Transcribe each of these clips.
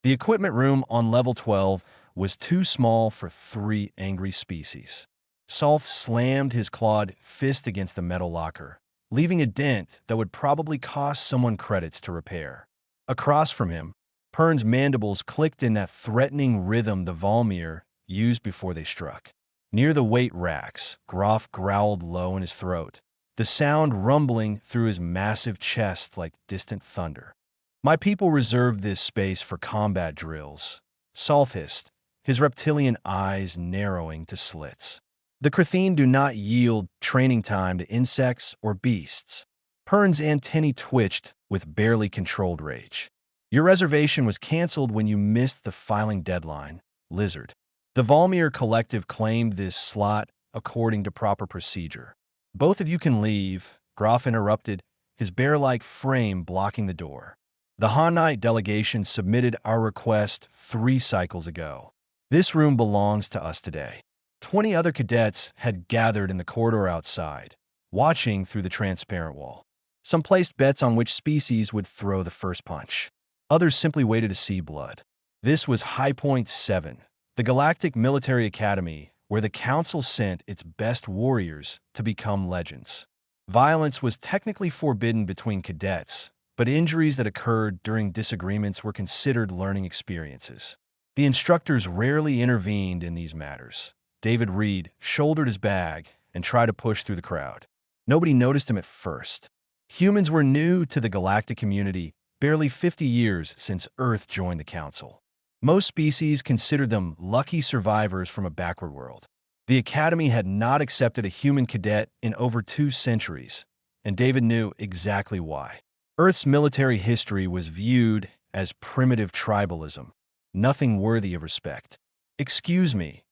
The equipment room on level 12 was too small for 3 angry species. Solth slammed his clawed fist against the metal locker, leaving a dent that would probably cost someone credits to repair. Across from him, Pern's mandibles clicked in that threatening rhythm the Valmir used before they struck. Near the weight racks, Groff growled low in his throat, the sound rumbling through his massive chest like distant thunder. My people reserved this space for combat drills, Solth hissed, his reptilian eyes narrowing to slits. The Kratheen do not yield training time to insects or beasts. Pern's antennae twitched with barely controlled rage. Your reservation was canceled when you missed the filing deadline, Lizard. The Valmir Collective claimed this slot according to proper procedure. Both of you can leave, Groff interrupted, his bear-like frame blocking the door. The Hanite delegation submitted our request 3 cycles ago. This room belongs to us today. 20 other cadets had gathered in the corridor outside, watching through the transparent wall. Some placed bets on which species would throw the first punch. Others simply waited to see blood. This was High Point 7, the Galactic Military Academy, where the Council sent its best warriors to become legends. Violence was technically forbidden between cadets, but injuries that occurred during disagreements were considered learning experiences. The instructors rarely intervened in these matters. David Reed shouldered his bag and tried to push through the crowd. Nobody noticed him at first. Humans were new to the galactic community, barely 50 years since Earth joined the Council. Most species considered them lucky survivors from a backward world. The Academy had not accepted a human cadet in over 2 centuries, and David knew exactly why. Earth's military history was viewed as primitive tribalism, nothing worthy of respect. "Excuse me,"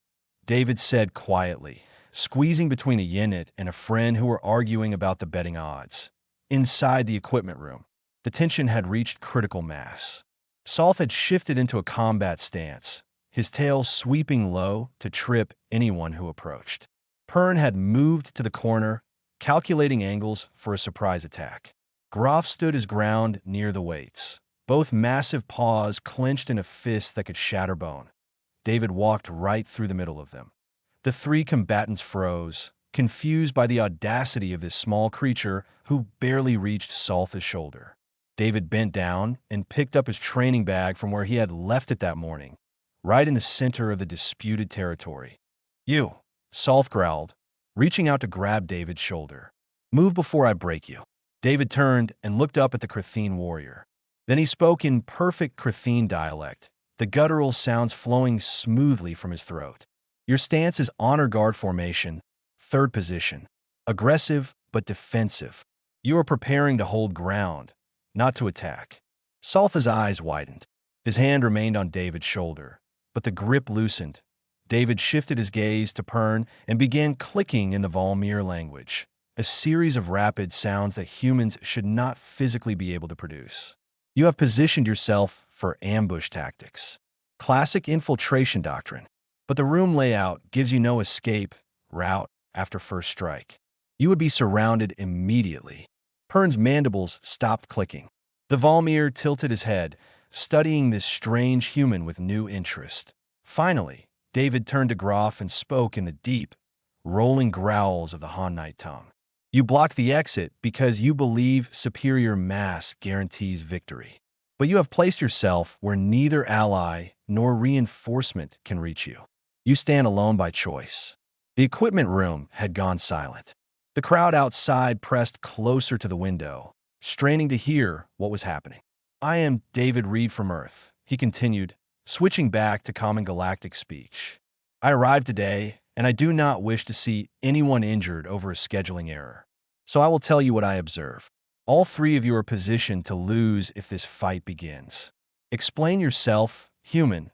David said quietly, squeezing between a Yinit and a friend who were arguing about the betting odds. Inside the equipment room, the tension had reached critical mass. Solth had shifted into a combat stance, his tail sweeping low to trip anyone who approached. Pern had moved to the corner, calculating angles for a surprise attack. Groff stood his ground near the weights, both massive paws clenched in a fist that could shatter bone. David walked right through the middle of them. The 3 combatants froze, confused by the audacity of this small creature who barely reached Solth's shoulder. David bent down and picked up his training bag from where he had left it that morning, right in the center of the disputed territory. "You," Solth growled, reaching out to grab David's shoulder. "Move before I break you." David turned and looked up at the Kratheen warrior. Then he spoke in perfect Kratheen dialect, the guttural sounds flowing smoothly from his throat. "Your stance is honor guard formation, 3rd position. Aggressive but defensive. You are preparing to hold ground, not to attack." Solth's eyes widened. His hand remained on David's shoulder, but the grip loosened. David shifted his gaze to Pern and began clicking in the Valmir language, a series of rapid sounds that humans should not physically be able to produce. "You have positioned yourself for ambush tactics. Classic infiltration doctrine. But the room layout gives you no escape route after first strike. You would be surrounded immediately." Pern's mandibles stopped clicking. The Valmir tilted his head, studying this strange human with new interest. Finally, David turned to Groff and spoke in the deep, rolling growls of the Hanite tongue. "You block the exit because you believe superior mass guarantees victory. But you have placed yourself where neither ally nor reinforcement can reach you. You stand alone by choice." The equipment room had gone silent. The crowd outside pressed closer to the window, straining to hear what was happening. "I am David Reed from Earth," he continued, switching back to common galactic speech. "I arrived today, and I do not wish to see anyone injured over a scheduling error. So I will tell you what I observe. All 3 of you are positioned to lose if this fight begins. Explain yourself, human,"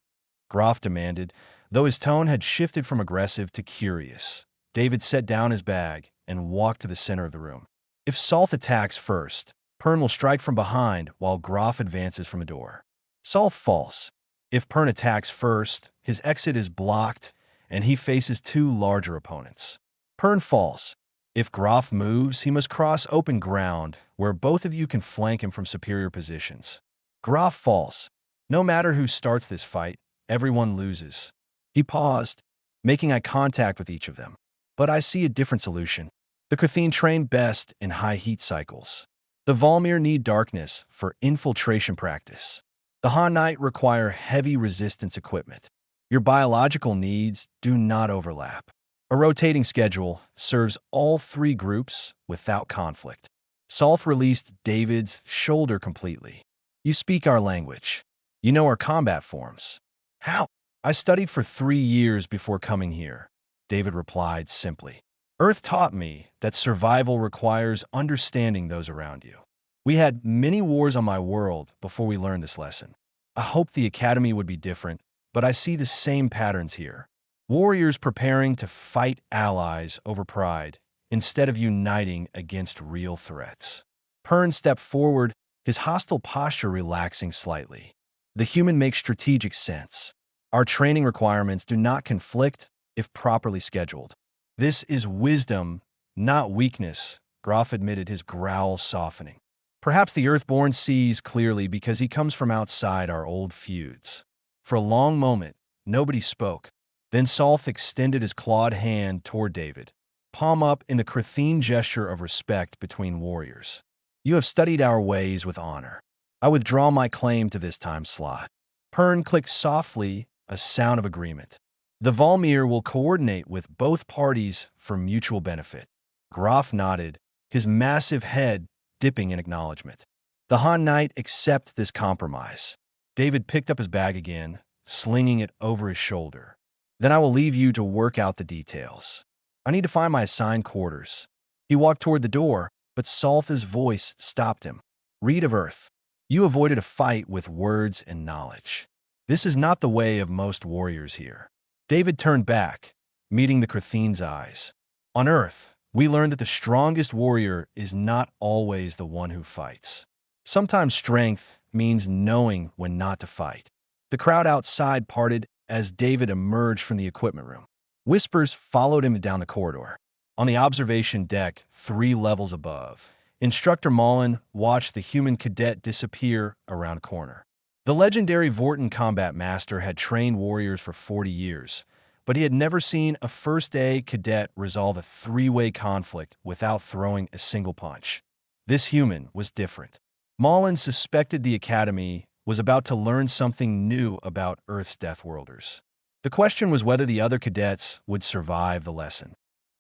Groff demanded, though his tone had shifted from aggressive to curious. David set down his bag and walked to the center of the room. "If Solth attacks first, Pern will strike from behind while Groff advances from a door. Solth false. If Pern attacks first, his exit is blocked and he faces 2 larger opponents. Pern false. If Groff moves, he must cross open ground where both of you can flank him from superior positions. Groff false. No matter who starts this fight, everyone loses. He paused, making eye contact with each of them. But I see a different solution. The Cthulhu train best in high heat cycles. The Volmir need darkness for infiltration practice. The Hanite require heavy resistance equipment. Your biological needs do not overlap. A rotating schedule serves all three groups without conflict. Salth released David's shoulder completely. You speak our language. You know our combat forms. How? I studied for 3 years before coming here, David replied simply. Earth taught me that survival requires understanding those around you. We had many wars on my world before we learned this lesson. I hoped the academy would be different, but I see the same patterns here. Warriors preparing to fight allies over pride instead of uniting against real threats. Pern stepped forward, his hostile posture relaxing slightly. The human makes strategic sense. Our training requirements do not conflict if properly scheduled. This is wisdom, not weakness, Groff admitted, his growl softening. Perhaps the Earthborn sees clearly because he comes from outside our old feuds. For a long moment, nobody spoke. Then Salth extended his clawed hand toward David, palm up in the Cthulhu gesture of respect between warriors. You have studied our ways with honor. I withdraw my claim to this time slot. Pern clicked softly, a sound of agreement. The Volmir will coordinate with both parties for mutual benefit. Groff nodded, his massive head dipping in acknowledgement. The Han Knight accept this compromise. David picked up his bag again, slinging it over his shoulder. Then I will leave you to work out the details. I need to find my assigned quarters. He walked toward the door, but Salth's voice stopped him. Reed of Earth, you avoided a fight with words and knowledge. This is not the way of most warriors here. David turned back, meeting the Cthulhu's eyes. On Earth, we learned that the strongest warrior is not always the one who fights. Sometimes strength means knowing when not to fight. The crowd outside parted as David emerged from the equipment room. Whispers followed him down the corridor. On the observation deck, 3 levels above, Instructor Mullen watched the human cadet disappear around a corner. The legendary Vorten combat master had trained warriors for 40 years, but he had never seen a first-day cadet resolve a 3-way conflict without throwing a single punch. This human was different. Mullen suspected the Academy was about to learn something new about Earth's Deathworlders. The question was whether the other cadets would survive the lesson.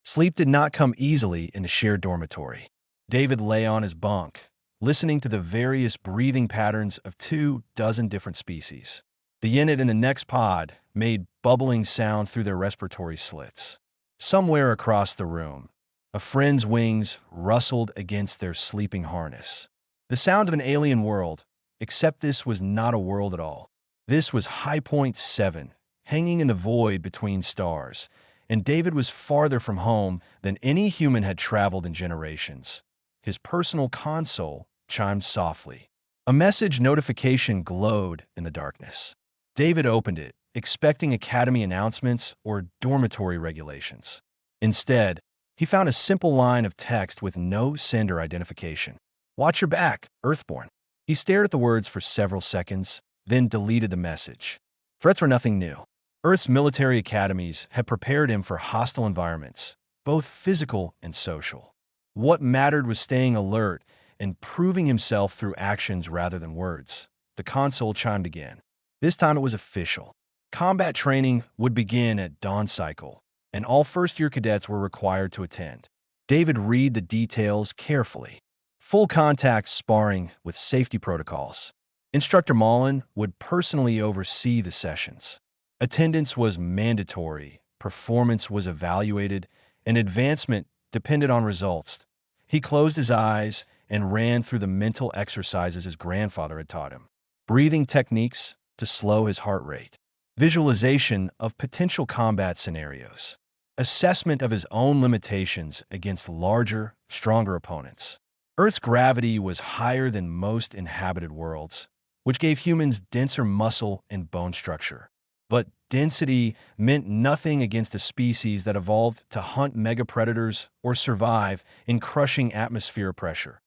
Sleep did not come easily in the shared dormitory. David lay on his bunk, listening to the various breathing patterns of 24 different species. The unit in the next pod made bubbling sounds through their respiratory slits. Somewhere across the room, a friend's wings rustled against their sleeping harness. The sound of an alien world, except this was not a world at all. This was High Point 7, hanging in the void between stars, and David was farther from home than any human had traveled in generations. His personal console chimed softly. A message notification glowed in the darkness. David opened it, expecting Academy announcements or dormitory regulations. Instead, he found a simple line of text with no sender identification. Watch your back, Earthborn. He stared at the words for several seconds, then deleted the message. Threats were nothing new. Earth's military academies had prepared him for hostile environments, both physical and social. What mattered was staying alert and proving himself through actions rather than words. The console chimed again. This time it was official. Combat training would begin at dawn cycle, and all first-year cadets were required to attend. David read the details carefully. Full contact sparring with safety protocols. Instructor Mullen would personally oversee the sessions. Attendance was mandatory, performance was evaluated, and advancement depended on results. He closed his eyes and ran through the mental exercises his grandfather had taught him. Breathing techniques to slow his heart rate. Visualization of potential combat scenarios. Assessment of his own limitations against larger, stronger opponents. Earth's gravity was higher than most inhabited worlds, which gave humans denser muscle and bone structure. But density meant nothing against a species that evolved to hunt megapredators or survive in crushing atmosphere pressure.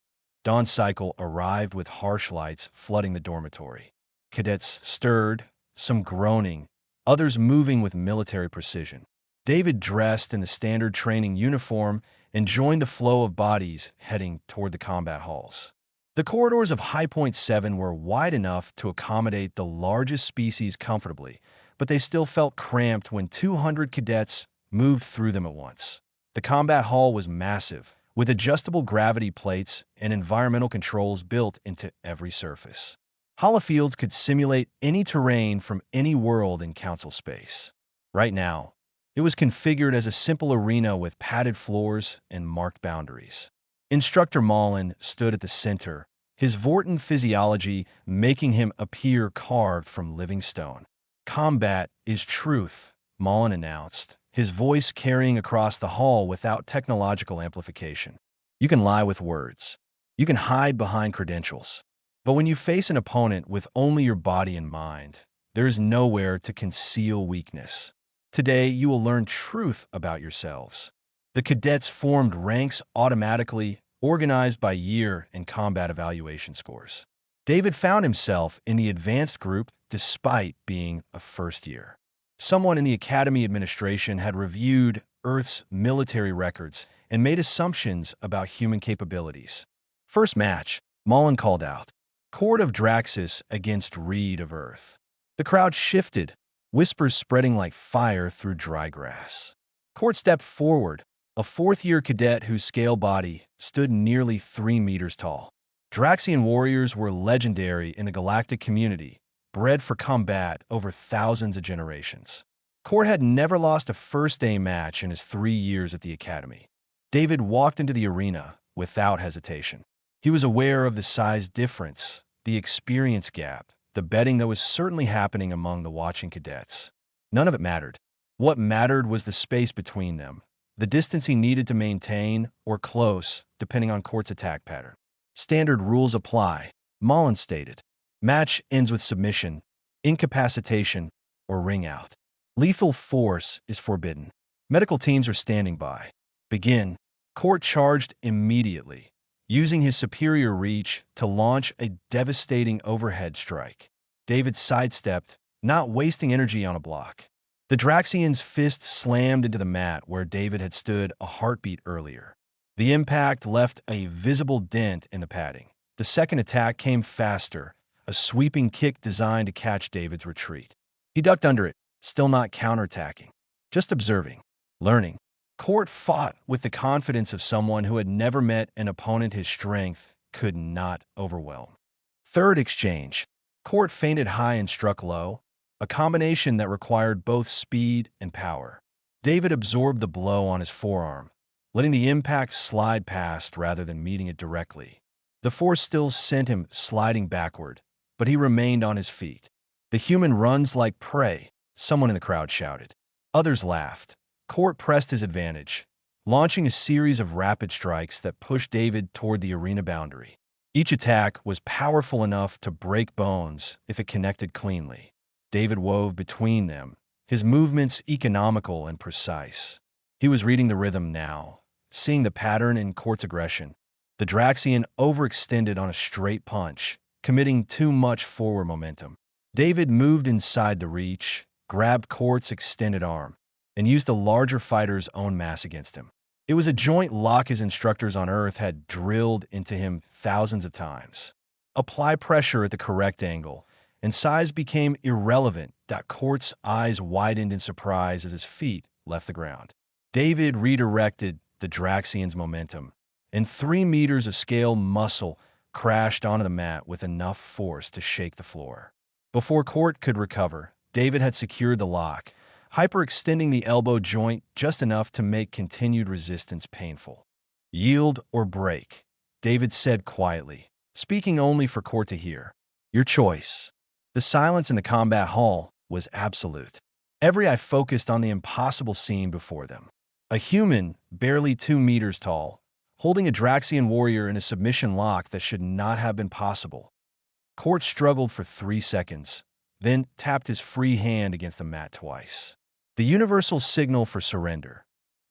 Dawn cycle arrived with harsh lights flooding the dormitory. Cadets stirred, some groaning, others moving with military precision. David dressed in the standard training uniform and joined the flow of bodies heading toward the combat halls. The corridors of High Point 7 were wide enough to accommodate the largest species comfortably, but they still felt cramped when 200 cadets moved through them at once. The combat hall was massive, with adjustable gravity plates and environmental controls built into every surface. Holofields could simulate any terrain from any world in Council space. Right now, it was configured as a simple arena with padded floors and marked boundaries. Instructor Mullen stood at the center, his Vorton physiology making him appear carved from living stone. "Combat is truth," Mullen announced, his voice carrying across the hall without technological amplification. "You can lie with words. You can hide behind credentials. But when you face an opponent with only your body and mind, there is nowhere to conceal weakness. Today, you will learn truth about yourselves." The cadets formed ranks automatically, organized by year and combat evaluation scores. David found himself in the advanced group despite being a first year. Someone in the Academy administration had reviewed Earth's military records and made assumptions about human capabilities. "First match," Mullen called out. "Court of Draxus against Reed of Earth." The crowd shifted, whispers spreading like fire through dry grass. Court stepped forward, a fourth-year cadet whose scale body stood nearly 3 meters tall. Draxian warriors were legendary in the galactic community, bred for combat over thousands of generations. Court had never lost a first-day match in his 3 years at the Academy. David walked into the arena without hesitation. He was aware of the size difference, the experience gap, the betting that was certainly happening among the watching cadets. None of it mattered. What mattered was the space between them, the distance he needed to maintain, or close, depending on Court's attack pattern. "Standard rules apply," Mullen stated. "Match ends with submission, incapacitation, or ring out. Lethal force is forbidden. Medical teams are standing by. Begin." Court charged immediately, using his superior reach to launch a devastating overhead strike. David sidestepped, not wasting energy on a block. The Draxian's fist slammed into the mat where David had stood a heartbeat earlier. The impact left a visible dent in the padding. The second attack came faster, a sweeping kick designed to catch David's retreat. He ducked under it, still not counterattacking, just observing, learning. Court fought with the confidence of someone who had never met an opponent his strength could not overwhelm. Third exchange. Court feinted high and struck low, a combination that required both speed and power. David absorbed the blow on his forearm, letting the impact slide past rather than meeting it directly. The force still sent him sliding backward, but he remained on his feet. "The human runs like prey," someone in the crowd shouted. Others laughed. Court pressed his advantage, launching a series of rapid strikes that pushed David toward the arena boundary. Each attack was powerful enough to break bones if it connected cleanly. David wove between them, his movements economical and precise. He was reading the rhythm now, seeing the pattern in Court's aggression. The Draxian overextended on a straight punch, committing too much forward momentum. David moved inside the reach, grabbed Court's extended arm, and used the larger fighter's own mass against him. It was a joint lock his instructors on Earth had drilled into him thousands of times. Apply pressure at the correct angle, and size became irrelevant. Court's eyes widened in surprise as his feet left the ground. David redirected the Draxian's momentum, and 3 meters of scale muscle crashed onto the mat with enough force to shake the floor. Before Court could recover, David had secured the lock, hyperextending the elbow joint just enough to make continued resistance painful. "Yield or break," David said quietly, speaking only for Court to hear. "Your choice." The silence in the combat hall was absolute. Every eye focused on the impossible scene before them. A human, barely 2 meters tall, holding a Draxian warrior in a submission lock that should not have been possible. Court struggled for 3 seconds, then tapped his free hand against the mat twice. The universal signal for surrender.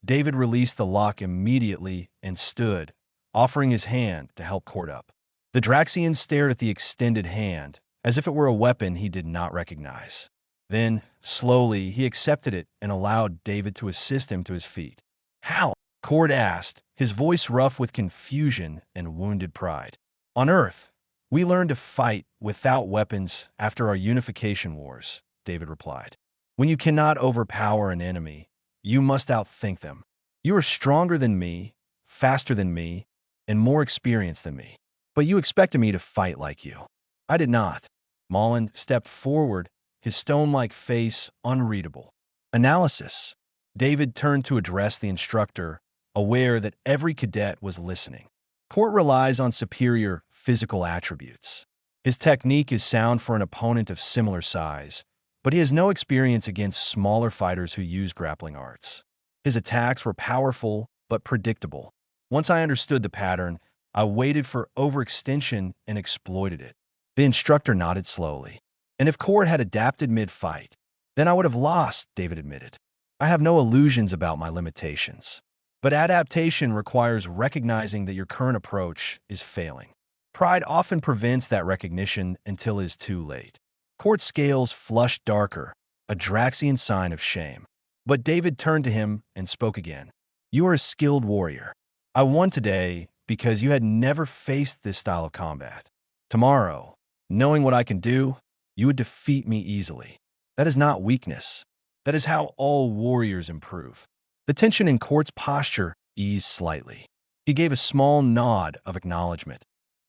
David released the lock immediately and stood, offering his hand to help Court up. The Draxian stared at the extended hand, as if it were a weapon he did not recognize. Then, slowly, he accepted it and allowed David to assist him to his feet. How? Cord asked, his voice rough with confusion and wounded pride. On Earth, we learned to fight without weapons after our unification wars, David replied. When you cannot overpower an enemy, you must outthink them. You are stronger than me, faster than me, and more experienced than me. But you expected me to fight like you. I did not. Mullen stepped forward, his stone-like face unreadable. Analysis. David turned to address the instructor, aware that every cadet was listening. Court relies on superior physical attributes. His technique is sound for an opponent of similar size, but he has no experience against smaller fighters who use grappling arts. His attacks were powerful but predictable. Once I understood the pattern, I waited for overextension and exploited it. The instructor nodded slowly. And if Court had adapted mid-fight, then I would have lost, David admitted. I have no illusions about my limitations. But adaptation requires recognizing that your current approach is failing. Pride often prevents that recognition until it is too late. Court's scales flushed darker, a Draxian sign of shame. But David turned to him and spoke again. You are a skilled warrior. I won today because you had never faced this style of combat. Tomorrow, knowing what I can do, you would defeat me easily. That is not weakness. That is how all warriors improve. The tension in Court's posture eased slightly. He gave a small nod of acknowledgement.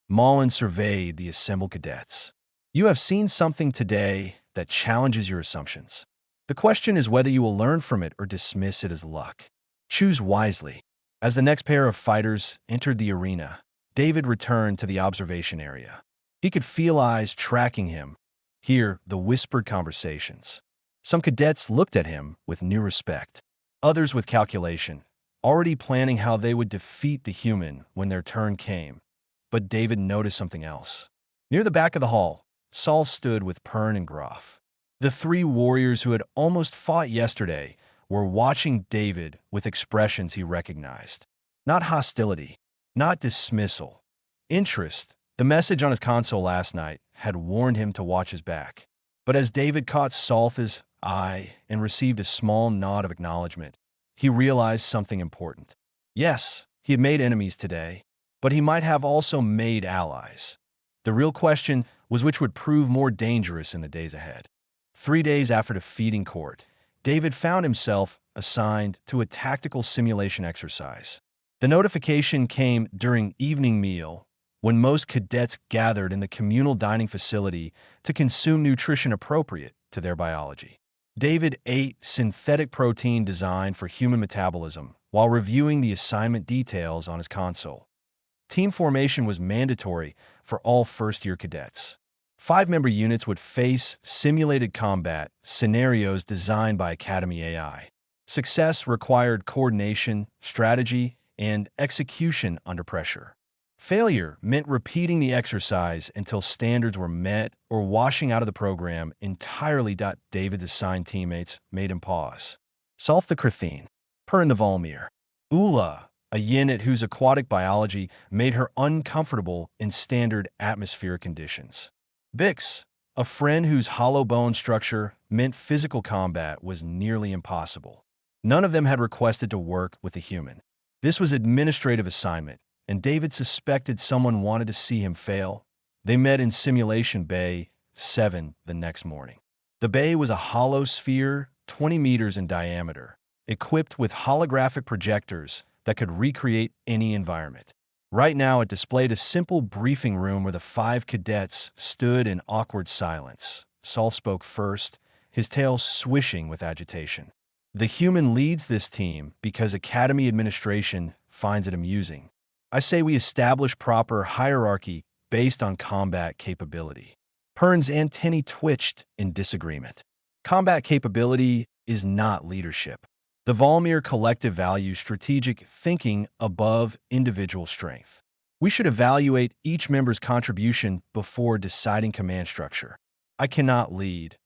Mullen surveyed the assembled cadets. You have seen something today that challenges your assumptions. The question is whether you will learn from it or dismiss it as luck. Choose wisely. As the next pair of fighters entered the arena, David returned to the observation area. He could feel eyes tracking him, hear the whispered conversations. Some cadets looked at him with new respect, others with calculation, already planning how they would defeat the human when their turn came. But David noticed something else. Near the back of the hall, Saul stood with Pern and Groff. The three warriors who had almost fought yesterday were watching David with expressions he recognized. Not hostility, not dismissal, interest. The message on his console last night had warned him to watch his back. But as David caught Salth's eye and received a small nod of acknowledgement, he realized something important. Yes, he had made enemies today, but he might have also made allies. The real question was which would prove more dangerous in the days ahead. 3 days after defeating Court, David found himself assigned to a tactical simulation exercise. The notification came during evening meal, when most cadets gathered in the communal dining facility to consume nutrition appropriate to their biology. David ate synthetic protein designed for human metabolism while reviewing the assignment details on his console. Team formation was mandatory for all first-year cadets. 5-member units would face simulated combat scenarios designed by Academy AI. Success required coordination, strategy, and execution under pressure. Failure meant repeating the exercise until standards were met or washing out of the program entirely. David's assigned teammates made him pause. Salth the Krathine, Pern the Volmir, Ula, a Yinit whose aquatic biology made her uncomfortable in standard atmospheric conditions. Bix, a friend whose hollow bone structure meant physical combat was nearly impossible. None of them had requested to work with a human. This was administrative assignment, and David suspected someone wanted to see him fail. They met in Simulation Bay 7 the next morning. The bay was a hollow sphere 20 meters in diameter, equipped with holographic projectors that could recreate any environment. Right now, it displayed a simple briefing room where the 5 cadets stood in awkward silence. Saul spoke first, his tail swishing with agitation. The human leads this team because Academy administration finds it amusing. I say we establish proper hierarchy based on combat capability. Pern's antennae twitched in disagreement. Combat capability is not leadership. The Volmir collective values strategic thinking above individual strength. We should evaluate each member's contribution before deciding command structure. I cannot lead,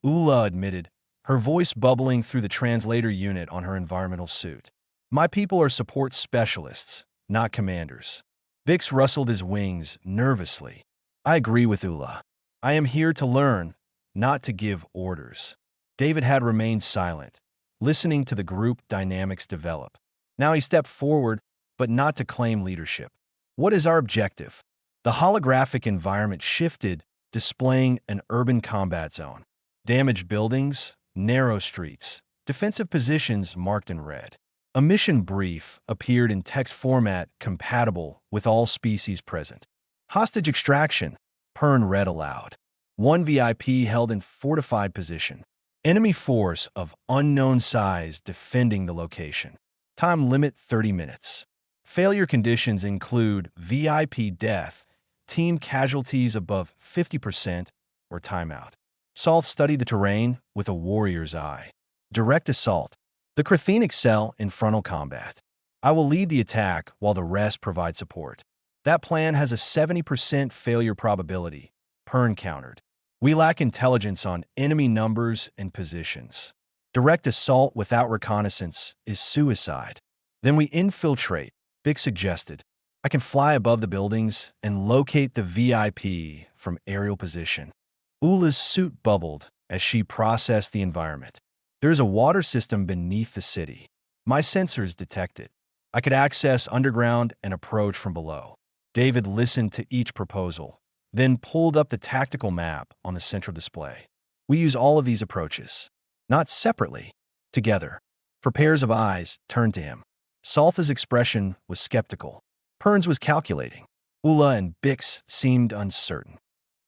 Ula admitted, her voice bubbling through the translator unit on her environmental suit. My people are support specialists, not commanders. Vix rustled his wings nervously. I agree with Ula. I am here to learn, not to give orders. David had remained silent, listening to the group dynamics develop. Now he stepped forward, but not to claim leadership. What is our objective? The holographic environment shifted, displaying an urban combat zone. Damaged buildings, narrow streets, defensive positions marked in red. A mission brief appeared in text format compatible with all species present. Hostage extraction, Pern read aloud. One VIP held in fortified position. Enemy force of unknown size defending the location. Time limit 30 minutes. Failure conditions include VIP death, team casualties above 50%, or timeout. Solth studied the terrain with a warrior's eye. Direct assault. The Kratheen excel in frontal combat. I will lead the attack while the rest provide support. That plan has a 70% failure probability, Pern countered. We lack intelligence on enemy numbers and positions. Direct assault without reconnaissance is suicide. Then we infiltrate, Bix suggested. I can fly above the buildings and locate the VIP from aerial position. Ula's suit bubbled as she processed the environment. There is a water system beneath the city. My sensors detect it. I could access underground and approach from below. David listened to each proposal, then pulled up the tactical map on the central display. We use all of these approaches, not separately, together. For pairs of eyes turned to him. Saltha's expression was skeptical. Pern's was calculating. Ula and Bix seemed uncertain.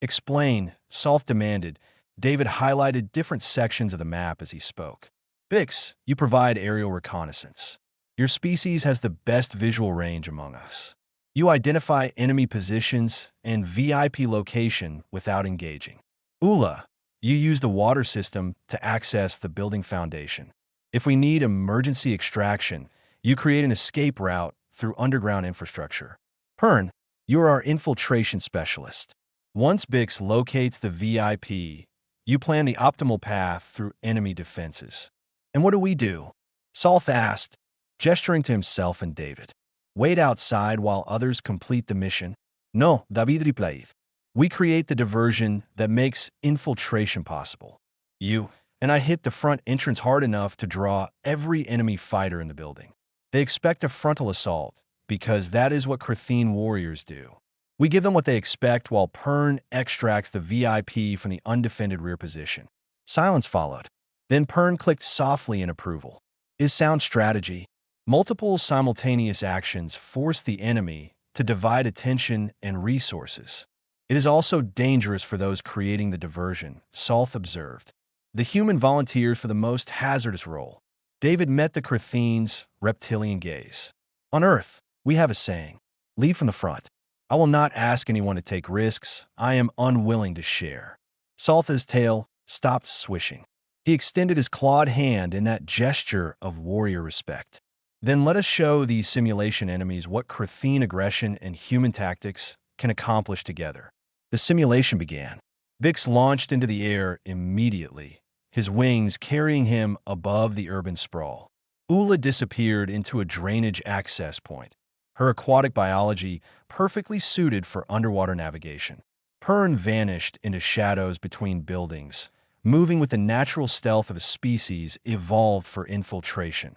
Explain, Salth demanded. David highlighted different sections of the map as he spoke. Bix, you provide aerial reconnaissance. Your species has the best visual range among us. You identify enemy positions and VIP location without engaging. Ula, you use the water system to access the building foundation. If we need emergency extraction, you create an escape route through underground infrastructure. Pern, you are our infiltration specialist. Once Bix locates the VIP, you plan the optimal path through enemy defenses. And what do? Salth asked, gesturing to himself and David. Wait outside while others complete the mission? No, David replied. We create the diversion that makes infiltration possible. You and I hit the front entrance hard enough to draw every enemy fighter in the building. They expect a frontal assault, because that is what Kratheen warriors do. We give them what they expect while Pern extracts the VIP from the undefended rear position. Silence followed. Then Pern clicked softly in approval. Is sound strategy. Multiple simultaneous actions force the enemy to divide attention and resources. It is also dangerous for those creating the diversion, Salth observed. The human volunteers for the most hazardous role. David met the Kratheen's reptilian gaze. On Earth, we have a saying, lead from the front. I will not ask anyone to take risks. I am unwilling to share. Saltha's tail stopped swishing. He extended his clawed hand in that gesture of warrior respect. Then let us show these simulation enemies what Kratheen aggression and human tactics can accomplish together. The simulation began. Bix launched into the air immediately, his wings carrying him above the urban sprawl. Ula disappeared into a drainage access point, her aquatic biology perfectly suited for underwater navigation. Pern vanished into shadows between buildings, moving with the natural stealth of a species evolved for infiltration.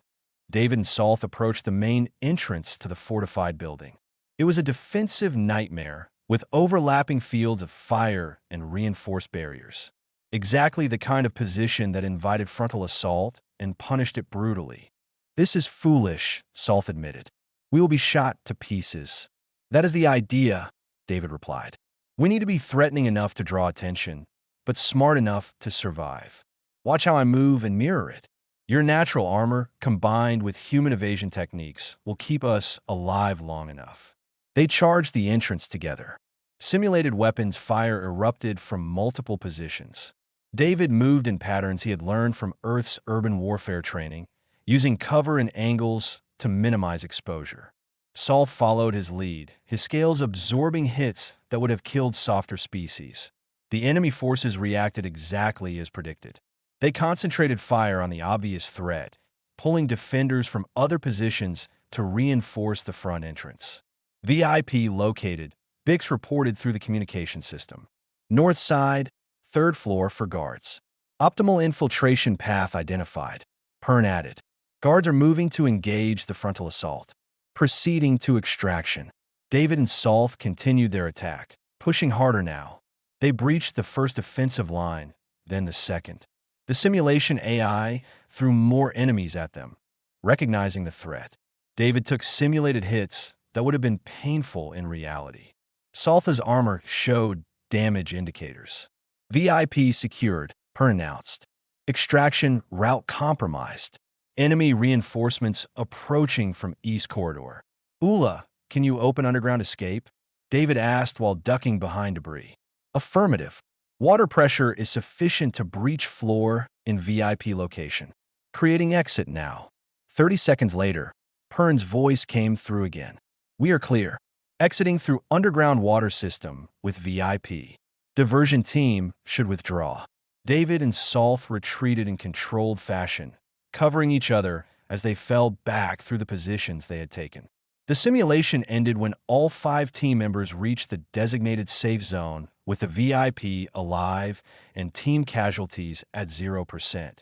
David and Salth approached the main entrance to the fortified building. It was a defensive nightmare with overlapping fields of fire and reinforced barriers. Exactly the kind of position that invited frontal assault and punished it brutally. This is foolish, Salth admitted. We will be shot to pieces. That is the idea, David replied. We need to be threatening enough to draw attention, but smart enough to survive. Watch how I move and mirror it. Your natural armor, combined with human evasion techniques, will keep us alive long enough. They charged the entrance together. Simulated weapons fire erupted from multiple positions. David moved in patterns he had learned from Earth's urban warfare training, using cover and angles to minimize exposure. Salth followed his lead, his scales absorbing hits that would have killed softer species. The enemy forces reacted exactly as predicted. They concentrated fire on the obvious threat, pulling defenders from other positions to reinforce the front entrance. VIP located, Bix reported through the communication system. North side, third floor for guards. Optimal infiltration path identified. Pern added. Guards are moving to engage the frontal assault. Proceeding to extraction. David and Solth continued their attack, pushing harder now. They breached the first offensive line, then the second. The simulation AI threw more enemies at them. Recognizing the threat, David took simulated hits that would have been painful in reality. Saltha's armor showed damage indicators. VIP secured, Pern announced. Extraction route compromised. Enemy reinforcements approaching from East Corridor. Ula, can you open underground escape? David asked while ducking behind debris. Affirmative. Water pressure is sufficient to breach floor in VIP location. Creating exit now. 30 seconds later, Pern's voice came through again. We are clear. Exiting through underground water system with VIP. Diversion team should withdraw. David and Solth retreated in controlled fashion, covering each other as they fell back through the positions they had taken. The simulation ended when all 5 team members reached the designated safe zone with the VIP alive and team casualties at 0%.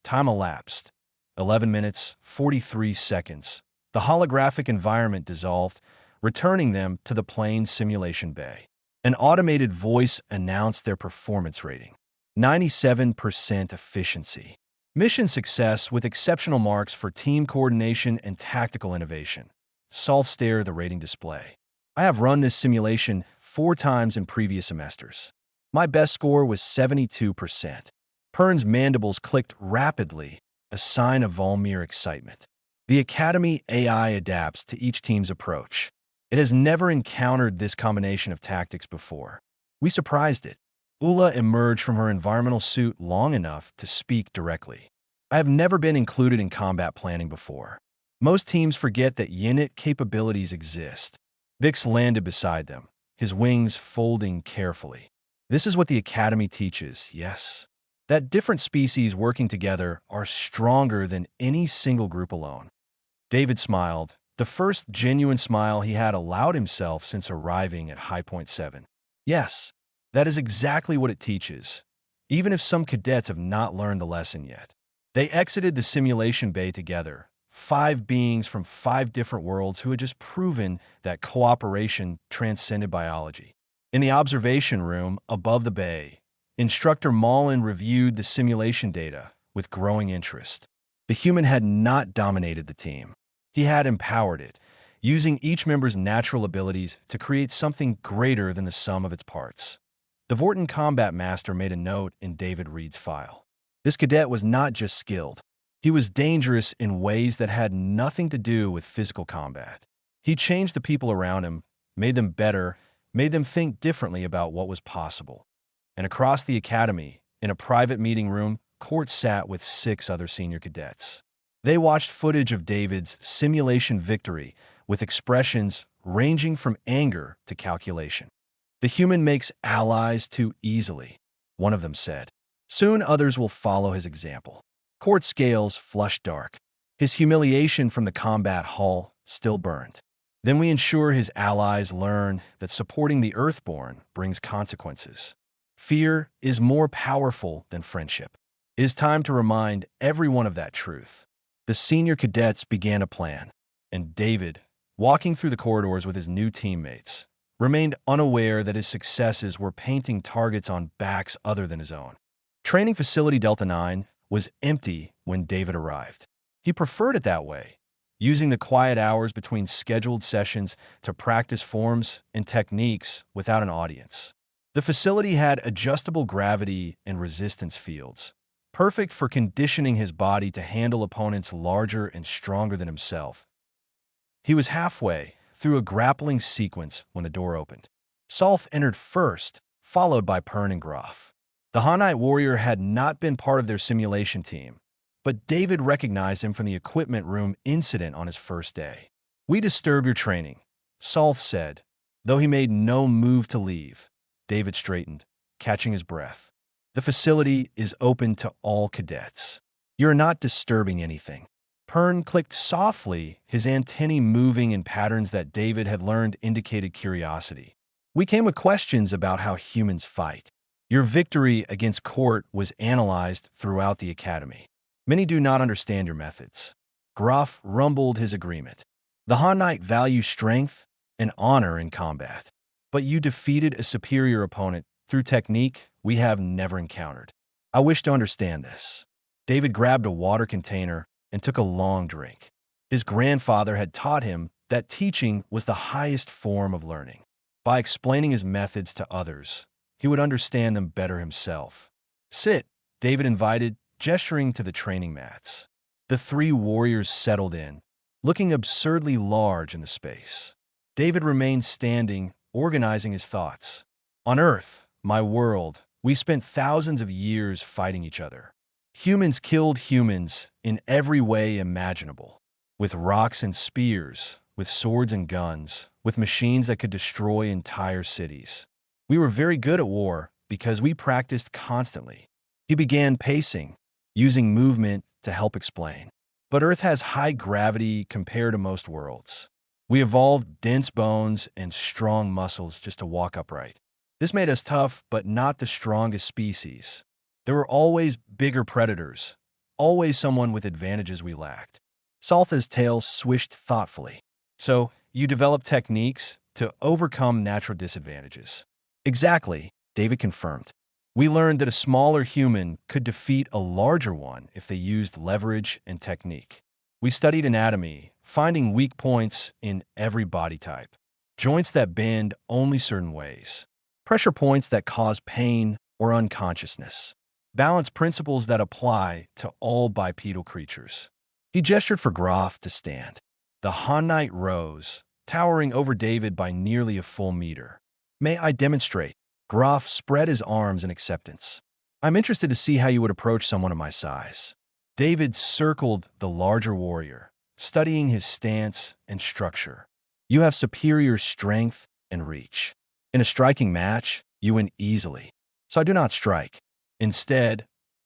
Time elapsed. 11 minutes, 43 seconds. The holographic environment dissolved, returning them to the plane simulation bay. An automated voice announced their performance rating. 97% efficiency. Mission success with exceptional marks for team coordination and tactical innovation. Solth stared at the rating display. I have run this simulation 4 times in previous semesters. My best score was 72%. Pern's mandibles clicked rapidly, a sign of Volmir excitement. The Academy AI adapts to each team's approach. It has never encountered this combination of tactics before. We surprised it. Ula emerged from her environmental suit long enough to speak directly. I have never been included in combat planning before. Most teams forget that unit capabilities exist. Vix landed beside them, his wings folding carefully. This is what the Academy teaches, yes. That different species working together are stronger than any single group alone. David smiled, the first genuine smile he had allowed himself since arriving at High Point 7. Yes, that is exactly what it teaches, even if some cadets have not learned the lesson yet. They exited the simulation bay together, 5 beings from 5 different worlds who had just proven that cooperation transcended biology. In the observation room above the bay, Instructor Mullen reviewed the simulation data with growing interest. The human had not dominated the team. He had empowered it, using each member's natural abilities to create something greater than the sum of its parts. The Vorten Combat Master made a note in David Reed's file. This cadet was not just skilled. He was dangerous in ways that had nothing to do with physical combat. He changed the people around him, made them better, made them think differently about what was possible. And across the academy, in a private meeting room, Court sat with 6 other senior cadets. They watched footage of David's simulation victory with expressions ranging from anger to calculation. The human makes allies too easily, one of them said. Soon others will follow his example. Court's scales flushed dark. His humiliation from the combat hall still burned. Then we ensure his allies learn that supporting the Earthborn brings consequences. Fear is more powerful than friendship. It is time to remind everyone of that truth. The senior cadets began a plan, and David, walking through the corridors with his new teammates, remained unaware that his successes were painting targets on backs other than his own. Training Facility Delta 9 was empty when David arrived. He preferred it that way, using the quiet hours between scheduled sessions to practice forms and techniques without an audience. The facility had adjustable gravity and resistance fields, perfect for conditioning his body to handle opponents larger and stronger than himself. He was halfway through a grappling sequence when the door opened. Solth entered first, followed by Pern and Groff. The Hanite warrior had not been part of their simulation team, but David recognized him from the equipment room incident on his first day. We disturb your training, Solth said. Though he made no move to leave, David straightened, catching his breath. The facility is open to all cadets. You're not disturbing anything. Pern clicked softly, his antennae moving in patterns that David had learned indicated curiosity. We came with questions about how humans fight. Your victory against Court was analyzed throughout the Academy. Many do not understand your methods. Groff rumbled his agreement. The Han Knight value strength and honor in combat. But you defeated a superior opponent through technique we have never encountered. I wish to understand this. David grabbed a water container and took a long drink. His grandfather had taught him that teaching was the highest form of learning. By explaining his methods to others, he would understand them better himself. Sit, David invited, gesturing to the training mats. The three warriors settled in, looking absurdly large in the space. David remained standing, organizing his thoughts. On Earth, my world, we spent thousands of years fighting each other. Humans killed humans in every way imaginable, with rocks and spears, with swords and guns, with machines that could destroy entire cities. We were very good at war because we practiced constantly. He began pacing, using movement to help explain. But Earth has high gravity compared to most worlds. We evolved dense bones and strong muscles just to walk upright. This made us tough, but not the strongest species. There were always bigger predators, always someone with advantages we lacked. Saltha's tail swished thoughtfully. So, you developed techniques to overcome natural disadvantages. Exactly, David confirmed. We learned that a smaller human could defeat a larger one if they used leverage and technique. We studied anatomy, finding weak points in every body type. Joints that bend only certain ways. Pressure points that cause pain or unconsciousness. Balance principles that apply to all bipedal creatures. He gestured for Groff to stand. The Han Knight rose, towering over David by nearly a full meter. May I demonstrate? Groff spread his arms in acceptance. I'm interested to see how you would approach someone of my size. David circled the larger warrior, studying his stance and structure. You have superior strength and reach. In a striking match, you win easily. So I do not strike. Instead,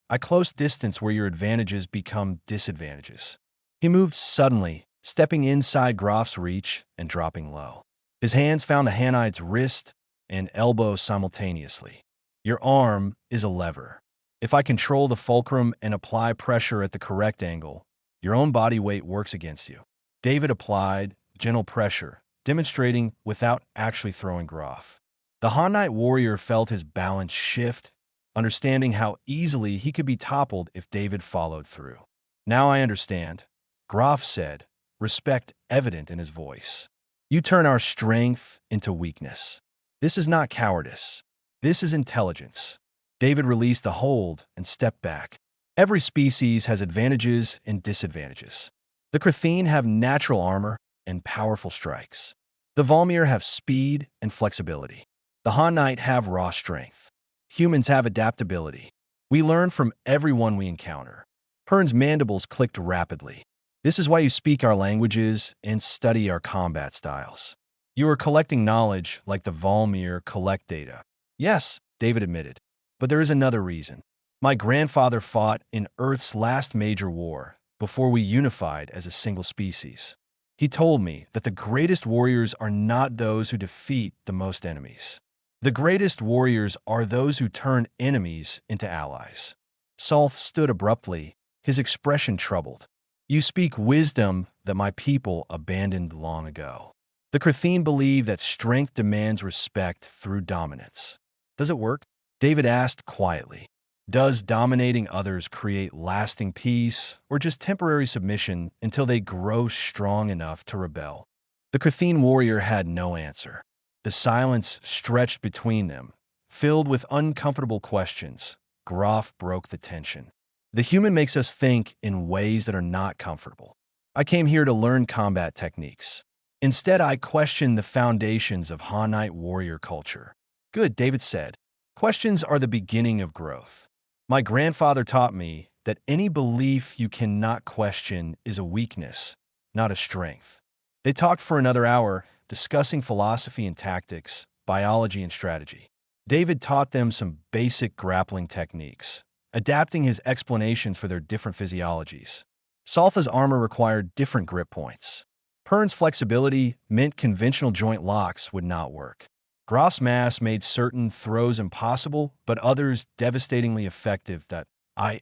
I close distance where your advantages become disadvantages. He moved suddenly, stepping inside Groff's reach and dropping low. His hands found the Han Knight's wrist and elbow simultaneously. Your arm is a lever. If I control the fulcrum and apply pressure at the correct angle, your own body weight works against you. David applied gentle pressure, demonstrating without actually throwing Groff. The Han Knight warrior felt his balance shift, understanding how easily he could be toppled if David followed through. Now I understand, Groff said, respect evident in his voice. You turn our strength into weakness. This is not cowardice. This is intelligence. David released the hold and stepped back. Every species has advantages and disadvantages. The Kratheen have natural armor and powerful strikes. The Volmir have speed and flexibility. The Han Knight have raw strength. Humans have adaptability. We learn from everyone we encounter. Pern's mandibles clicked rapidly. This is why you speak our languages and study our combat styles. You are collecting knowledge like the Volmir collect data. Yes, David admitted. But there is another reason. My grandfather fought in Earth's last major war before we unified as a single species. He told me that the greatest warriors are not those who defeat the most enemies. The greatest warriors are those who turn enemies into allies. Salth stood abruptly, his expression troubled. You speak wisdom that my people abandoned long ago. The Kratheen believe that strength demands respect through dominance. Does it work? David asked quietly. Does dominating others create lasting peace or just temporary submission until they grow strong enough to rebel? The Kratheen warrior had no answer. The silence stretched between them, filled with uncomfortable questions. Groff broke the tension. The human makes us think in ways that are not comfortable. I came here to learn combat techniques. Instead, I questioned the foundations of Han Knight warrior culture. Good, David said. Questions are the beginning of growth. My grandfather taught me that any belief you cannot question is a weakness, not a strength. They talked for another hour, discussing philosophy and tactics, biology and strategy. David taught them some basic grappling techniques, adapting his explanations for their different physiologies. Saltha's armor required different grip points. Pern's flexibility meant conventional joint locks would not work. Graf's mass made certain throws impossible, but others devastatingly effective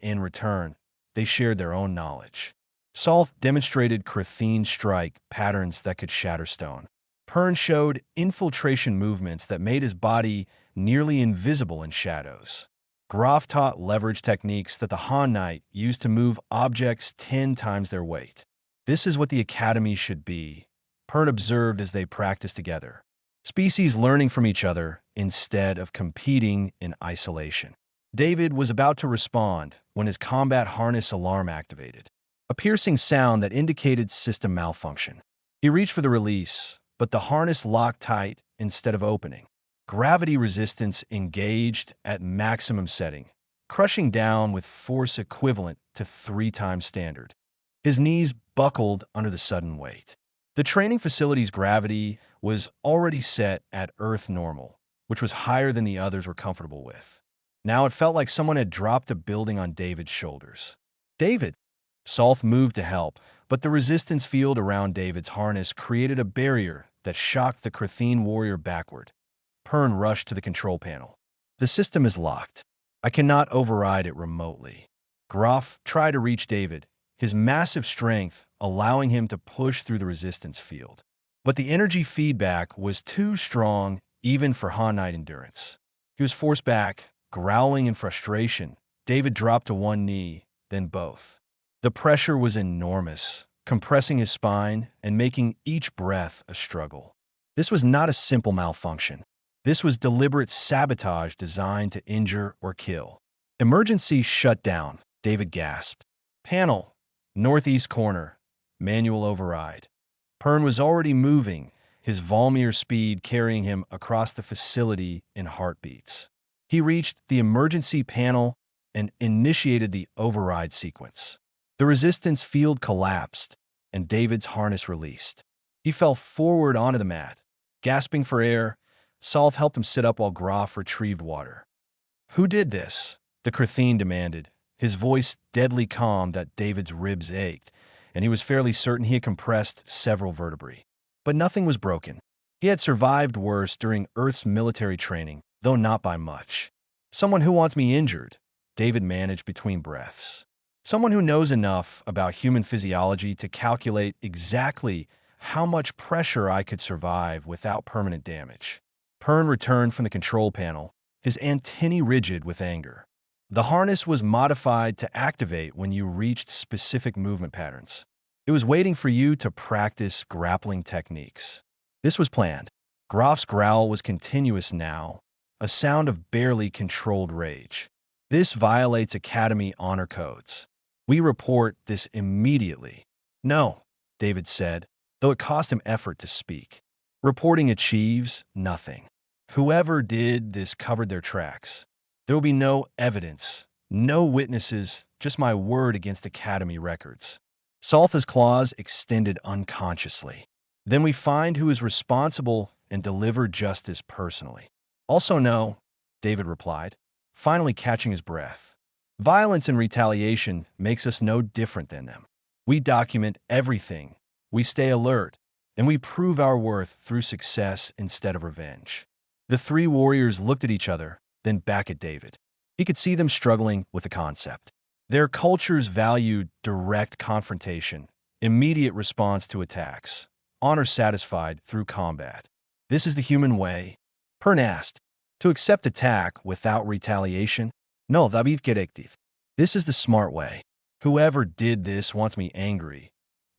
in return, they shared their own knowledge. Solth demonstrated Kratheen strike patterns that could shatter stone. Pern showed infiltration movements that made his body nearly invisible in shadows. Graf taught leverage techniques that the Han Knight used to move objects 10 times their weight. This is what the Academy should be, Pern observed as they practiced together. Species learning from each other instead of competing in isolation. David was about to respond when his combat harness alarm activated, a piercing sound that indicated system malfunction. He reached for the release, but the harness locked tight instead of opening. Gravity resistance engaged at maximum setting, crushing down with force equivalent to 3 times standard. His knees buckled under the sudden weight. The training facility's gravity was already set at Earth normal, which was higher than the others were comfortable with. Now it felt like someone had dropped a building on David's shoulders. David! Solth moved to help, but the resistance field around David's harness created a barrier that shocked the Kratheen warrior backward. Pern rushed to the control panel. The system is locked. I cannot override it remotely. Graf tried to reach David, his massive strength allowing him to push through the resistance field. But the energy feedback was too strong even for Han Knight endurance. He was forced back, growling in frustration. David dropped to one knee, then both. The pressure was enormous, compressing his spine and making each breath a struggle. This was not a simple malfunction. This was deliberate sabotage designed to injure or kill. Emergency shutdown, David gasped. Panel, northeast corner, manual override. Pern was already moving, his Volmir speed carrying him across the facility in heartbeats. He reached the emergency panel and initiated the override sequence. The resistance field collapsed, and David's harness released. He fell forward onto the mat. Gasping for air, Solth helped him sit up while Graf retrieved water. Who did this? The Kratheen demanded, his voice deadly calm that David's ribs ached, and he was fairly certain he had compressed several vertebrae. But nothing was broken. He had survived worse during Earth's military training, though not by much. Someone who wants me injured, David managed between breaths. Someone who knows enough about human physiology to calculate exactly how much pressure I could survive without permanent damage. Pern returned from the control panel, his antennae rigid with anger. The harness was modified to activate when you reached specific movement patterns. It was waiting for you to practice grappling techniques. This was planned. Graf's growl was continuous now, a sound of barely controlled rage. This violates Academy honor codes. We report this immediately. No, David said, though it cost him effort to speak. Reporting achieves nothing. Whoever did this covered their tracks. There will be no evidence, no witnesses, just my word against Academy records. Solth's claws extended unconsciously. Then we find who is responsible and deliver justice personally. Also no, David replied, finally catching his breath. Violence and retaliation makes us no different than them. We document everything, we stay alert, and we prove our worth through success instead of revenge. The 3 warriors looked at each other, then back at David. He could see them struggling with the concept. Their cultures valued direct confrontation, immediate response to attacks, honor satisfied through combat. This is the human way? Pern asked. To accept attack without retaliation? No, David gerechtigt. This is the smart way. Whoever did this wants me angry,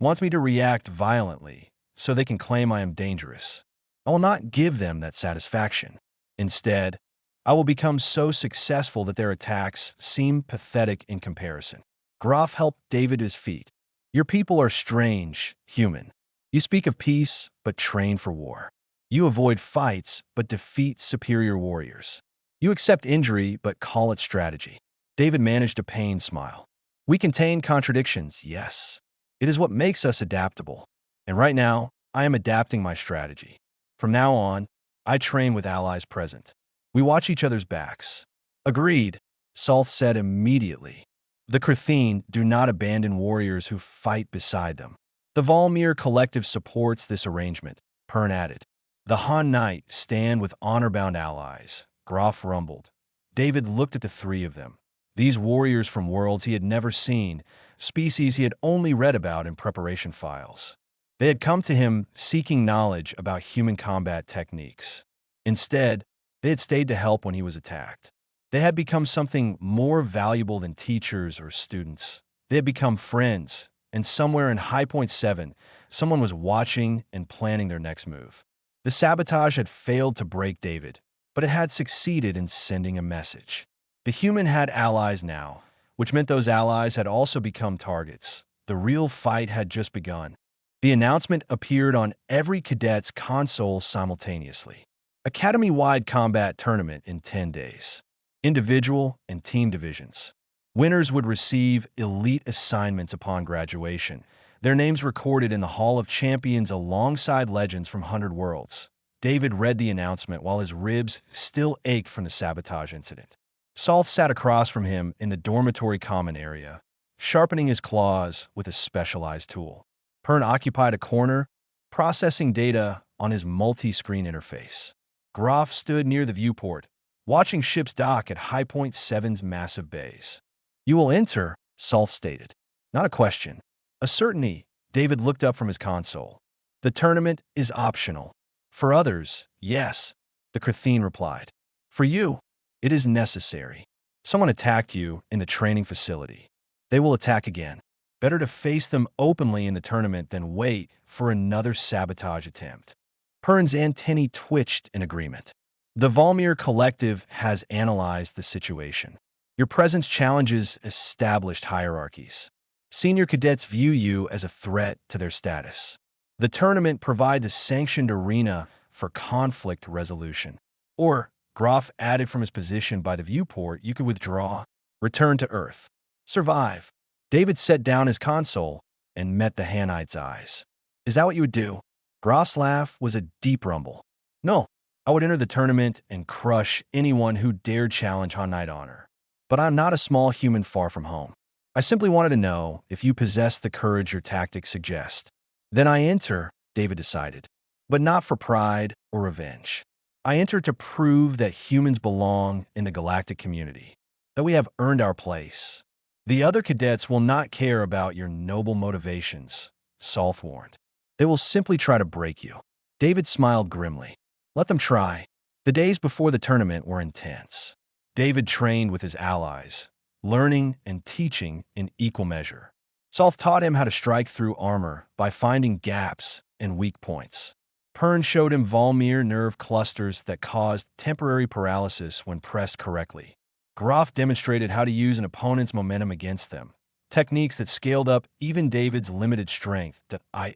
wants me to react violently, so they can claim I am dangerous. I will not give them that satisfaction. Instead, I will become so successful that their attacks seem pathetic in comparison. Graf helped David to his feet. Your people are strange, human. You speak of peace, but train for war. You avoid fights, but defeat superior warriors. You accept injury, but call it strategy. David managed a pained smile. We contain contradictions, yes. It is what makes us adaptable. And right now, I am adapting my strategy. From now on, I train with allies present. We watch each other's backs. Agreed, Solth said immediately. The Kratheen do not abandon warriors who fight beside them. The Volmir collective supports this arrangement, Pern added. The Han Knight stand with honor-bound allies, Groff rumbled. David looked at the three of them. These warriors from worlds he had never seen, species he had only read about in preparation files. They had come to him seeking knowledge about human combat techniques. Instead, they had stayed to help when he was attacked. They had become something more valuable than teachers or students. They had become friends, and somewhere in High Point 7, someone was watching and planning their next move. The sabotage had failed to break David, but it had succeeded in sending a message. The human had allies now, which meant those allies had also become targets. The real fight had just begun. The announcement appeared on every cadet's console simultaneously. Academy-wide combat tournament in 10 days. Individual and team divisions. Winners would receive elite assignments upon graduation, their names recorded in the Hall of Champions alongside legends from 100 Worlds. David read the announcement while his ribs still ached from the sabotage incident. Solf sat across from him in the dormitory common area, sharpening his claws with a specialized tool. Pern occupied a corner, processing data on his multi-screen interface. Groff stood near the viewport, watching ships dock at High Point 7's massive bays. "You will enter," Solf stated. "Not a question. A certainty." David looked up from his console. "The tournament is optional. For others, yes," the Kratheen replied. "For you, it is necessary. Someone attacked you in the training facility. They will attack again. Better to face them openly in the tournament than wait for another sabotage attempt." Pern's antennae twitched in agreement. "The Volmir Collective has analyzed the situation. Your presence challenges established hierarchies. Senior cadets view you as a threat to their status. The tournament provides a sanctioned arena for conflict resolution. Or," Groff added from his position by the viewport, "you could withdraw, return to Earth, survive." David set down his console and met the Hanite's eyes. "Is that what you would do?" Groff's laugh was a deep rumble. "No, I would enter the tournament and crush anyone who dared challenge Hanite honor. But I'm not a small human far from home. I simply wanted to know if you possess the courage your tactics suggest." "Then I enter," David decided. "But not for pride or revenge. I enter to prove that humans belong in the galactic community, that we have earned our place. The other cadets will not care about your noble motivations," Solf warned. "They will simply try to break you." David smiled grimly. "Let them try." The days before the tournament were intense. David trained with his allies, learning and teaching in equal measure. Solf taught him how to strike through armor by finding gaps and weak points. Pern showed him Volmir nerve clusters that caused temporary paralysis when pressed correctly. Groff demonstrated how to use an opponent's momentum against them, techniques that scaled up even David's limited strength.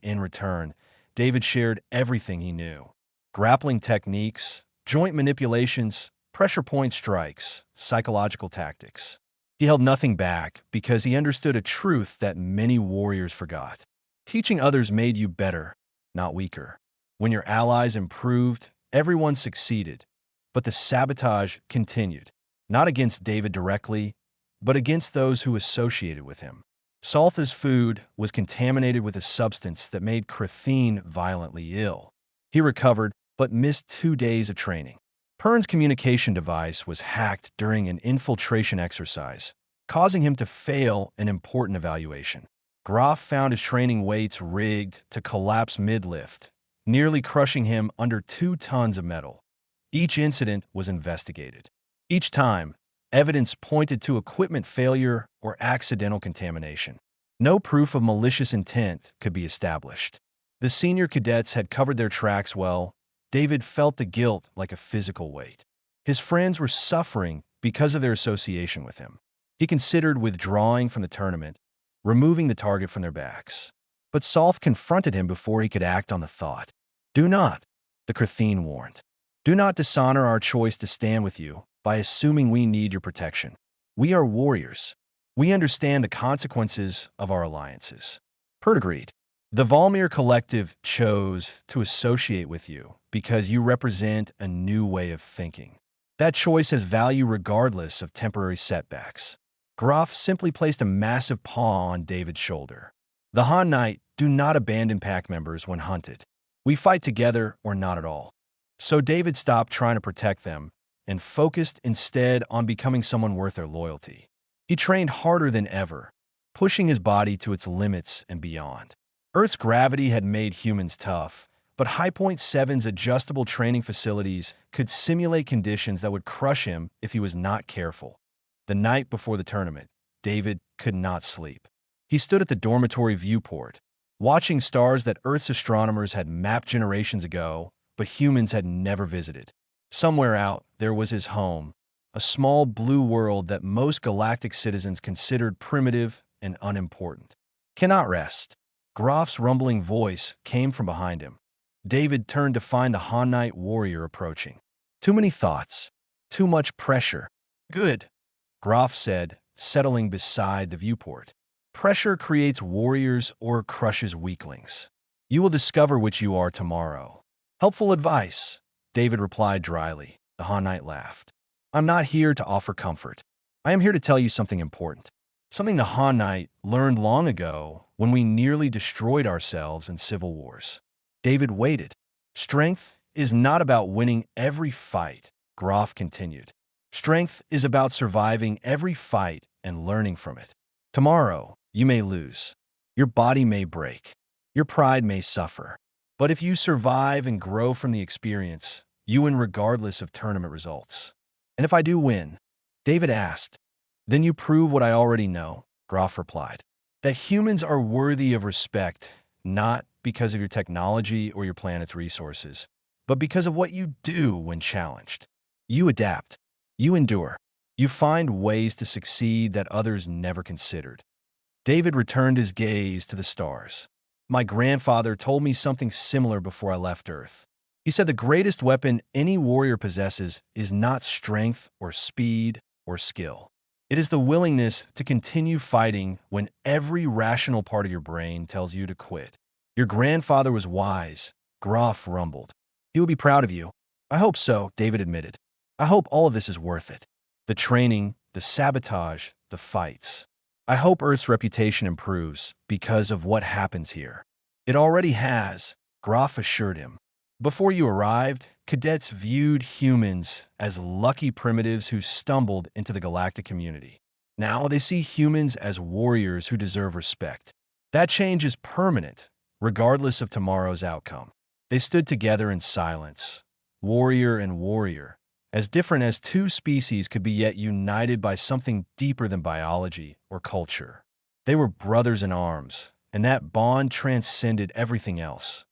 In return, David shared everything he knew. Grappling techniques, joint manipulations, pressure point strikes, psychological tactics. He held nothing back because he understood a truth that many warriors forgot. Teaching others made you better, not weaker. When your allies improved, everyone succeeded. But the sabotage continued, not against David directly, but against those who associated with him. Solth's food was contaminated with a substance that made Kratheen violently ill. He recovered, but missed 2 days of training. Pern's communication device was hacked during an infiltration exercise, causing him to fail an important evaluation. Groff found his training weights rigged to collapse mid-lift, nearly crushing him under 2 tons of metal. Each incident was investigated. Each time, evidence pointed to equipment failure or accidental contamination. No proof of malicious intent could be established. The senior cadets had covered their tracks well. David felt the guilt like a physical weight. His friends were suffering because of their association with him. He considered withdrawing from the tournament, removing the target from their backs. But Solf confronted him before he could act on the thought. "Do not," the Kratheen warned. "Do not dishonor our choice to stand with you by assuming we need your protection. We are warriors. We understand the consequences of our alliances." Pert agreed. "The Volmir Collective chose to associate with you because you represent a new way of thinking. That choice has value regardless of temporary setbacks." Groff simply placed a massive paw on David's shoulder. "The Han Knight do not abandon pack members when hunted. We fight together or not at all. So David stopped trying to protect them and focused instead on becoming someone worth their loyalty. He trained harder than ever, pushing his body to its limits and beyond. Earth's gravity had made humans tough, but High Point 7's adjustable training facilities could simulate conditions that would crush him if he was not careful. The night before the tournament, David could not sleep. He stood at the dormitory viewport, watching stars that Earth's astronomers had mapped generations ago, but humans had never visited. Somewhere out there was his home, a small blue world that most galactic citizens considered primitive and unimportant. Cannot rest. Groff's rumbling voice came from behind him. David turned to find the Hanite warrior approaching. Too many thoughts. Too much pressure. Good, Groff said, settling beside the viewport. Pressure creates warriors or crushes weaklings. You will discover which you are tomorrow. Helpful advice, David replied dryly. The Hanite laughed. I'm not here to offer comfort. I am here to tell you something important. Something the Hanite learned long ago when we nearly destroyed ourselves in civil wars. David waited. Strength is not about winning every fight, Groff continued. Strength is about surviving every fight and learning from it. Tomorrow, you may lose. Your body may break. Your pride may suffer. But if you survive and grow from the experience, you win regardless of tournament results. And if I do win, David asked, then you prove what I already know, Groff replied. That humans are worthy of respect, not because of your technology or your planet's resources, but because of what you do when challenged. You adapt. You endure. You find ways to succeed that others never considered. David returned his gaze to the stars. My grandfather told me something similar before I left Earth. He said the greatest weapon any warrior possesses is not strength or speed or skill. It is the willingness to continue fighting when every rational part of your brain tells you to quit. Your grandfather was wise, Groff rumbled. He will be proud of you. I hope so, David admitted. I hope all of this is worth it. The training, the sabotage, the fights. I hope Earth's reputation improves because of what happens here. It already has, Groff assured him. Before you arrived, cadets viewed humans as lucky primitives who stumbled into the galactic community. Now they see humans as warriors who deserve respect. That change is permanent, regardless of tomorrow's outcome. They stood together in silence, warrior and warrior, as different as two species could be yet united by something deeper than biology or culture. They were brothers in arms, and that bond transcended everything else.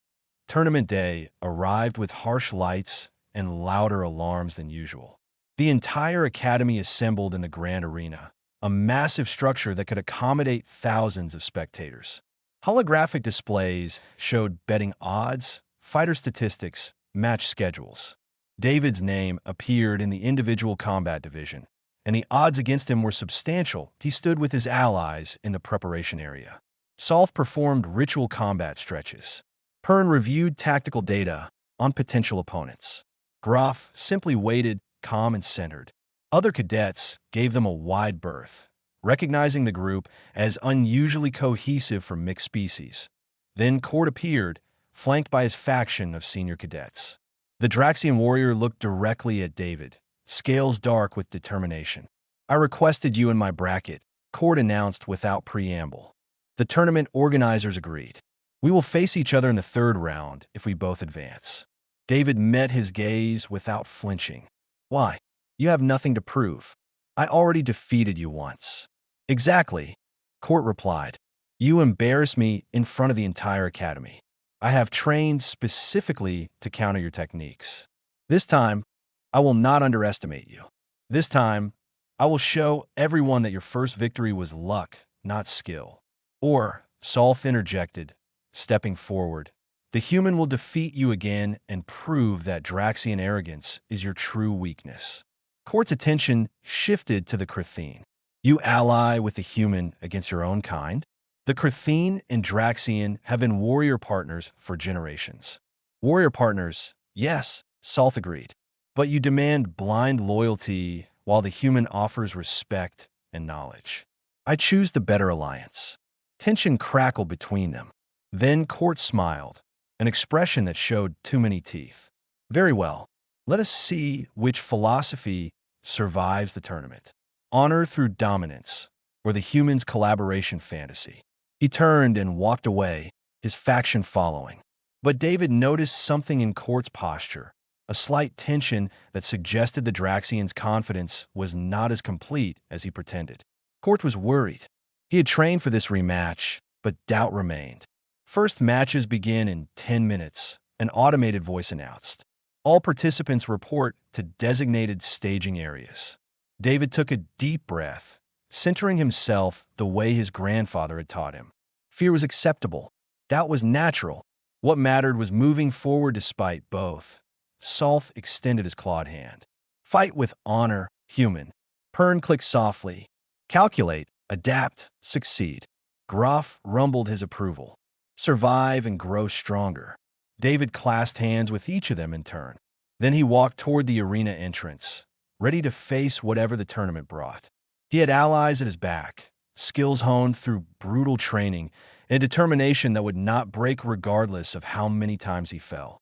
Tournament day arrived with harsh lights and louder alarms than usual. The entire academy assembled in the grand arena, a massive structure that could accommodate thousands of spectators. Holographic displays showed betting odds, fighter statistics, match schedules. David's name appeared in the individual combat division, and the odds against him were substantial. He stood with his allies in the preparation area. Solf performed ritual combat stretches. Pern reviewed tactical data on potential opponents. Groff simply waited, calm and centered. Other cadets gave them a wide berth, recognizing the group as unusually cohesive for mixed species. Then Cord appeared, flanked by his faction of senior cadets. The Draxian warrior looked directly at David, scales dark with determination. I requested you in my bracket, Cord announced without preamble. The tournament organizers agreed. We will face each other in the third round if we both advance. David met his gaze without flinching. Why? You have nothing to prove. I already defeated you once. Exactly, Court replied. You embarrass me in front of the entire academy. I have trained specifically to counter your techniques. This time, I will not underestimate you. This time, I will show everyone that your first victory was luck, not skill. Or, Solf interjected, stepping forward, the human will defeat you again and prove that Draxian arrogance is your true weakness. Court's attention shifted to the Kratheen. You ally with the human against your own kind? The Kratheen and Draxian have been warrior partners for generations. Warrior partners, yes, Solf agreed. But you demand blind loyalty while the human offers respect and knowledge. I choose the better alliance. Tension crackled between them. Then Court smiled, an expression that showed too many teeth. Very well. Let us see which philosophy survives the tournament. Honor through dominance, or the human's collaboration fantasy. He turned and walked away, his faction following. But David noticed something in Court's posture, a slight tension that suggested the Draxian's confidence was not as complete as he pretended. Court was worried. He had trained for this rematch, but doubt remained. First matches begin in 10 minutes, an automated voice announced. All participants report to designated staging areas. David took a deep breath, centering himself the way his grandfather had taught him. Fear was acceptable. Doubt was natural. What mattered was moving forward despite both. Solth extended his clawed hand. Fight with honor, human. Pern clicked softly. Calculate, adapt, succeed. Groff rumbled his approval. Survive and grow stronger. David clasped hands with each of them in turn. Then he walked toward the arena entrance, ready to face whatever the tournament brought. He had allies at his back, skills honed through brutal training, and determination that would not break regardless of how many times he fell.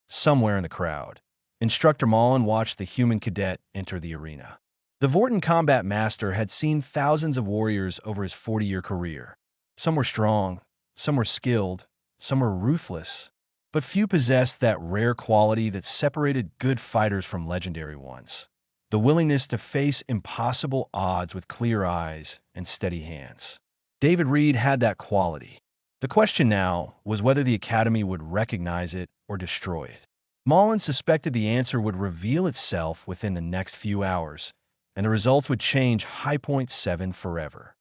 Somewhere in the crowd, Instructor Mullen watched the human cadet enter the arena. The Vorten combat master had seen thousands of warriors over his 40-year career. Some were strong, some were skilled, some were ruthless, but few possessed that rare quality that separated good fighters from legendary ones. The willingness to face impossible odds with clear eyes and steady hands. David Reed had that quality. The question now was whether the Academy would recognize it or destroy it. Mullen suspected the answer would reveal itself within the next few hours, and the results would change High Point 7 forever.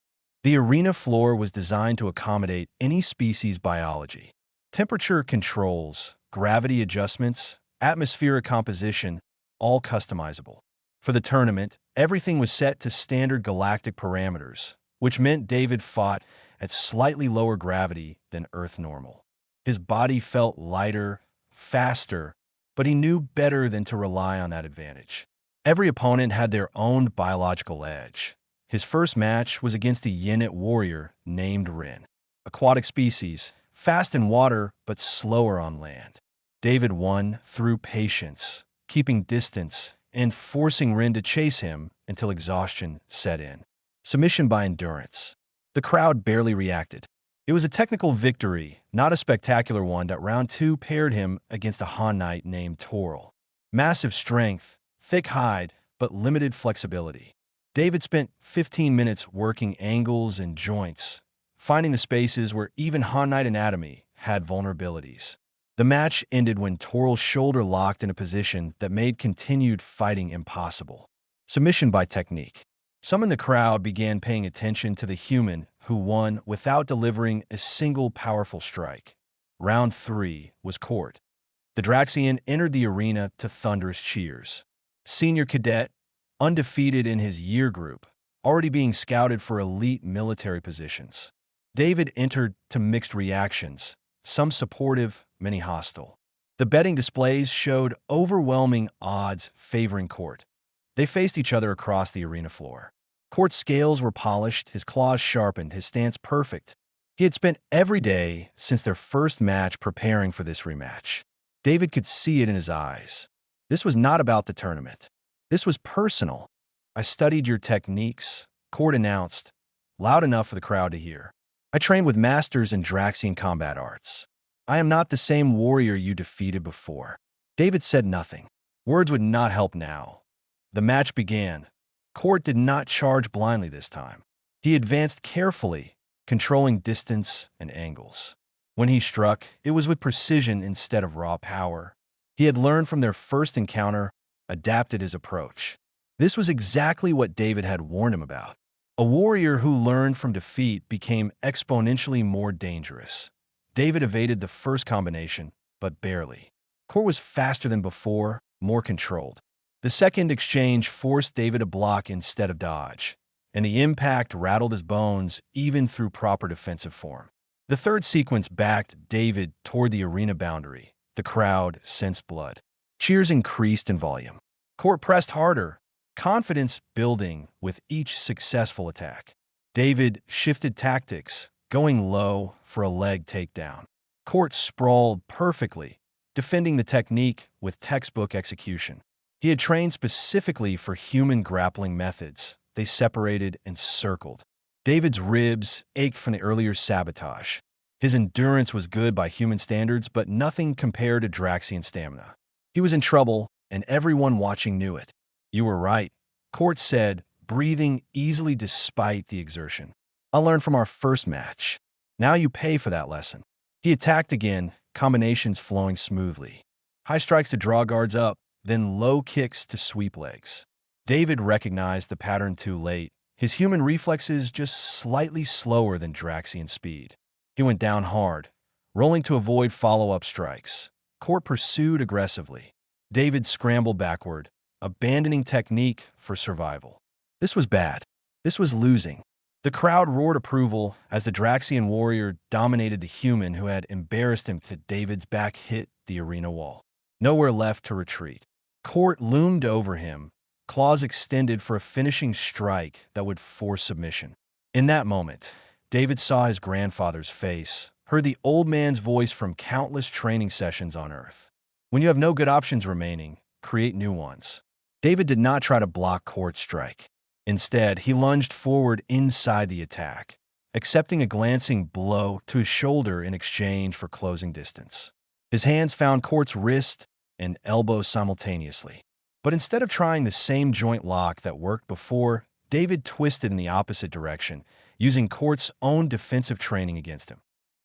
The arena floor was designed to accommodate any species biology. Temperature controls, gravity adjustments, atmospheric composition, all customizable. For the tournament, everything was set to standard galactic parameters, which meant David fought at slightly lower gravity than Earth normal. His body felt lighter, faster, but he knew better than to rely on that advantage. Every opponent had their own biological edge. His first match was against a Yinit warrior named Rin, aquatic species, fast in water but slower on land. David won through patience, keeping distance and forcing Rin to chase him until exhaustion set in. Submission by endurance. The crowd barely reacted. It was a technical victory, not a spectacular one, that round 2 paired him against a Han Knight named Toril. Massive strength, thick hide, but limited flexibility. David spent 15 minutes working angles and joints, finding the spaces where even Han Knight anatomy had vulnerabilities. The match ended when Toril's shoulder locked in a position that made continued fighting impossible. Submission by technique. Some in the crowd began paying attention to the human who won without delivering a single powerful strike. Round 3 was court. The Draxian entered the arena to thunderous cheers. Senior cadet, undefeated in his year group, already being scouted for elite military positions. David entered to mixed reactions, some supportive, many hostile. The betting displays showed overwhelming odds favoring Court. They faced each other across the arena floor. Court's scales were polished, his claws sharpened, his stance perfect. He had spent every day since their first match preparing for this rematch. David could see it in his eyes. This was not about the tournament. This was personal. I studied your techniques, Court announced, loud enough for the crowd to hear. I trained with masters in Draxian combat arts. I am not the same warrior you defeated before. David said nothing. Words would not help now. The match began. Court did not charge blindly this time. He advanced carefully, controlling distance and angles. When he struck, it was with precision instead of raw power. He had learned from their first encounter, adapted his approach. This was exactly what David had warned him about. A warrior who learned from defeat became exponentially more dangerous. David evaded the first combination, but barely. Court was faster than before, more controlled. The second exchange forced David to block instead of dodge, and the impact rattled his bones even through proper defensive form. The third sequence backed David toward the arena boundary. The crowd sensed blood. Cheers increased in volume. Court pressed harder, confidence building with each successful attack. David shifted tactics, going low for a leg takedown. Court sprawled perfectly, defending the technique with textbook execution. He had trained specifically for human grappling methods. They separated and circled. David's ribs ached from the earlier sabotage. His endurance was good by human standards, but nothing compared to Draxian stamina. He was in trouble, and everyone watching knew it. "You were right," Court said, breathing easily despite the exertion. "I learned from our first match. Now you pay for that lesson." He attacked again, combinations flowing smoothly. High strikes to draw guards up, then low kicks to sweep legs. David recognized the pattern too late, his human reflexes just slightly slower than Draxian speed. He went down hard, rolling to avoid follow-up strikes. Court pursued aggressively. David scrambled backward, abandoning technique for survival. This was bad. This was losing. The crowd roared approval as the Draxian warrior dominated the human who had embarrassed him. David's back hit the arena wall. Nowhere left to retreat. Court loomed over him, claws extended for a finishing strike that would force submission. In that moment, David saw his grandfather's face, heard the old man's voice from countless training sessions on Earth. When you have no good options remaining, create new ones. David did not try to block Court's strike. Instead, he lunged forward inside the attack, accepting a glancing blow to his shoulder in exchange for closing distance. His hands found Court's wrist and elbow simultaneously. But instead of trying the same joint lock that worked before, David twisted in the opposite direction, using Court's own defensive training against him.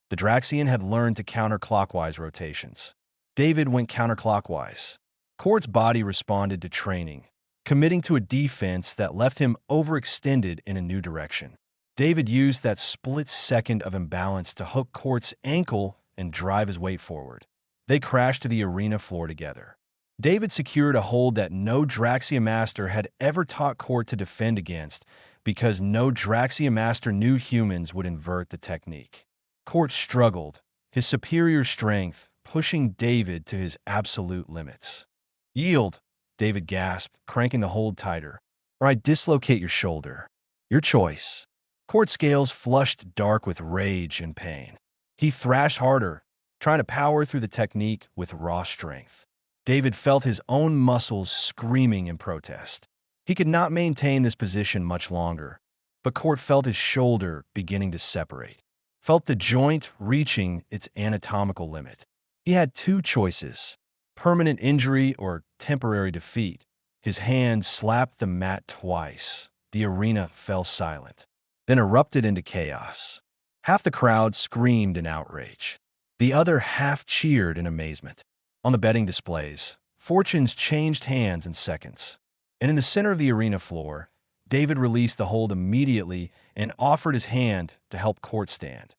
The Draxian had learned to counterclockwise rotations. David went counterclockwise. Court's body responded to training, committing to a defense that left him overextended in a new direction. David used that split second of imbalance to hook Court's ankle and drive his weight forward. They crashed to the arena floor together. David secured a hold that no Draxian master had ever taught Court to defend against, because no Draxian master knew humans would invert the technique. Court struggled, his superior strength pushing David to his absolute limits. "Yield," David gasped, cranking the hold tighter, "or I dislocate your shoulder. Your choice." Court's scales flushed dark with rage and pain. He thrashed harder, trying to power through the technique with raw strength. David felt his own muscles screaming in protest. He could not maintain this position much longer, but Court felt his shoulder beginning to separate, felt the joint reaching its anatomical limit. He had two choices: permanent injury or temporary defeat. His hand slapped the mat twice. The arena fell silent, then erupted into chaos. Half the crowd screamed in outrage. The other half cheered in amazement. On the betting displays, fortunes changed hands in seconds. And in the center of the arena floor, David released the hold immediately and offered his hand to help Court stand.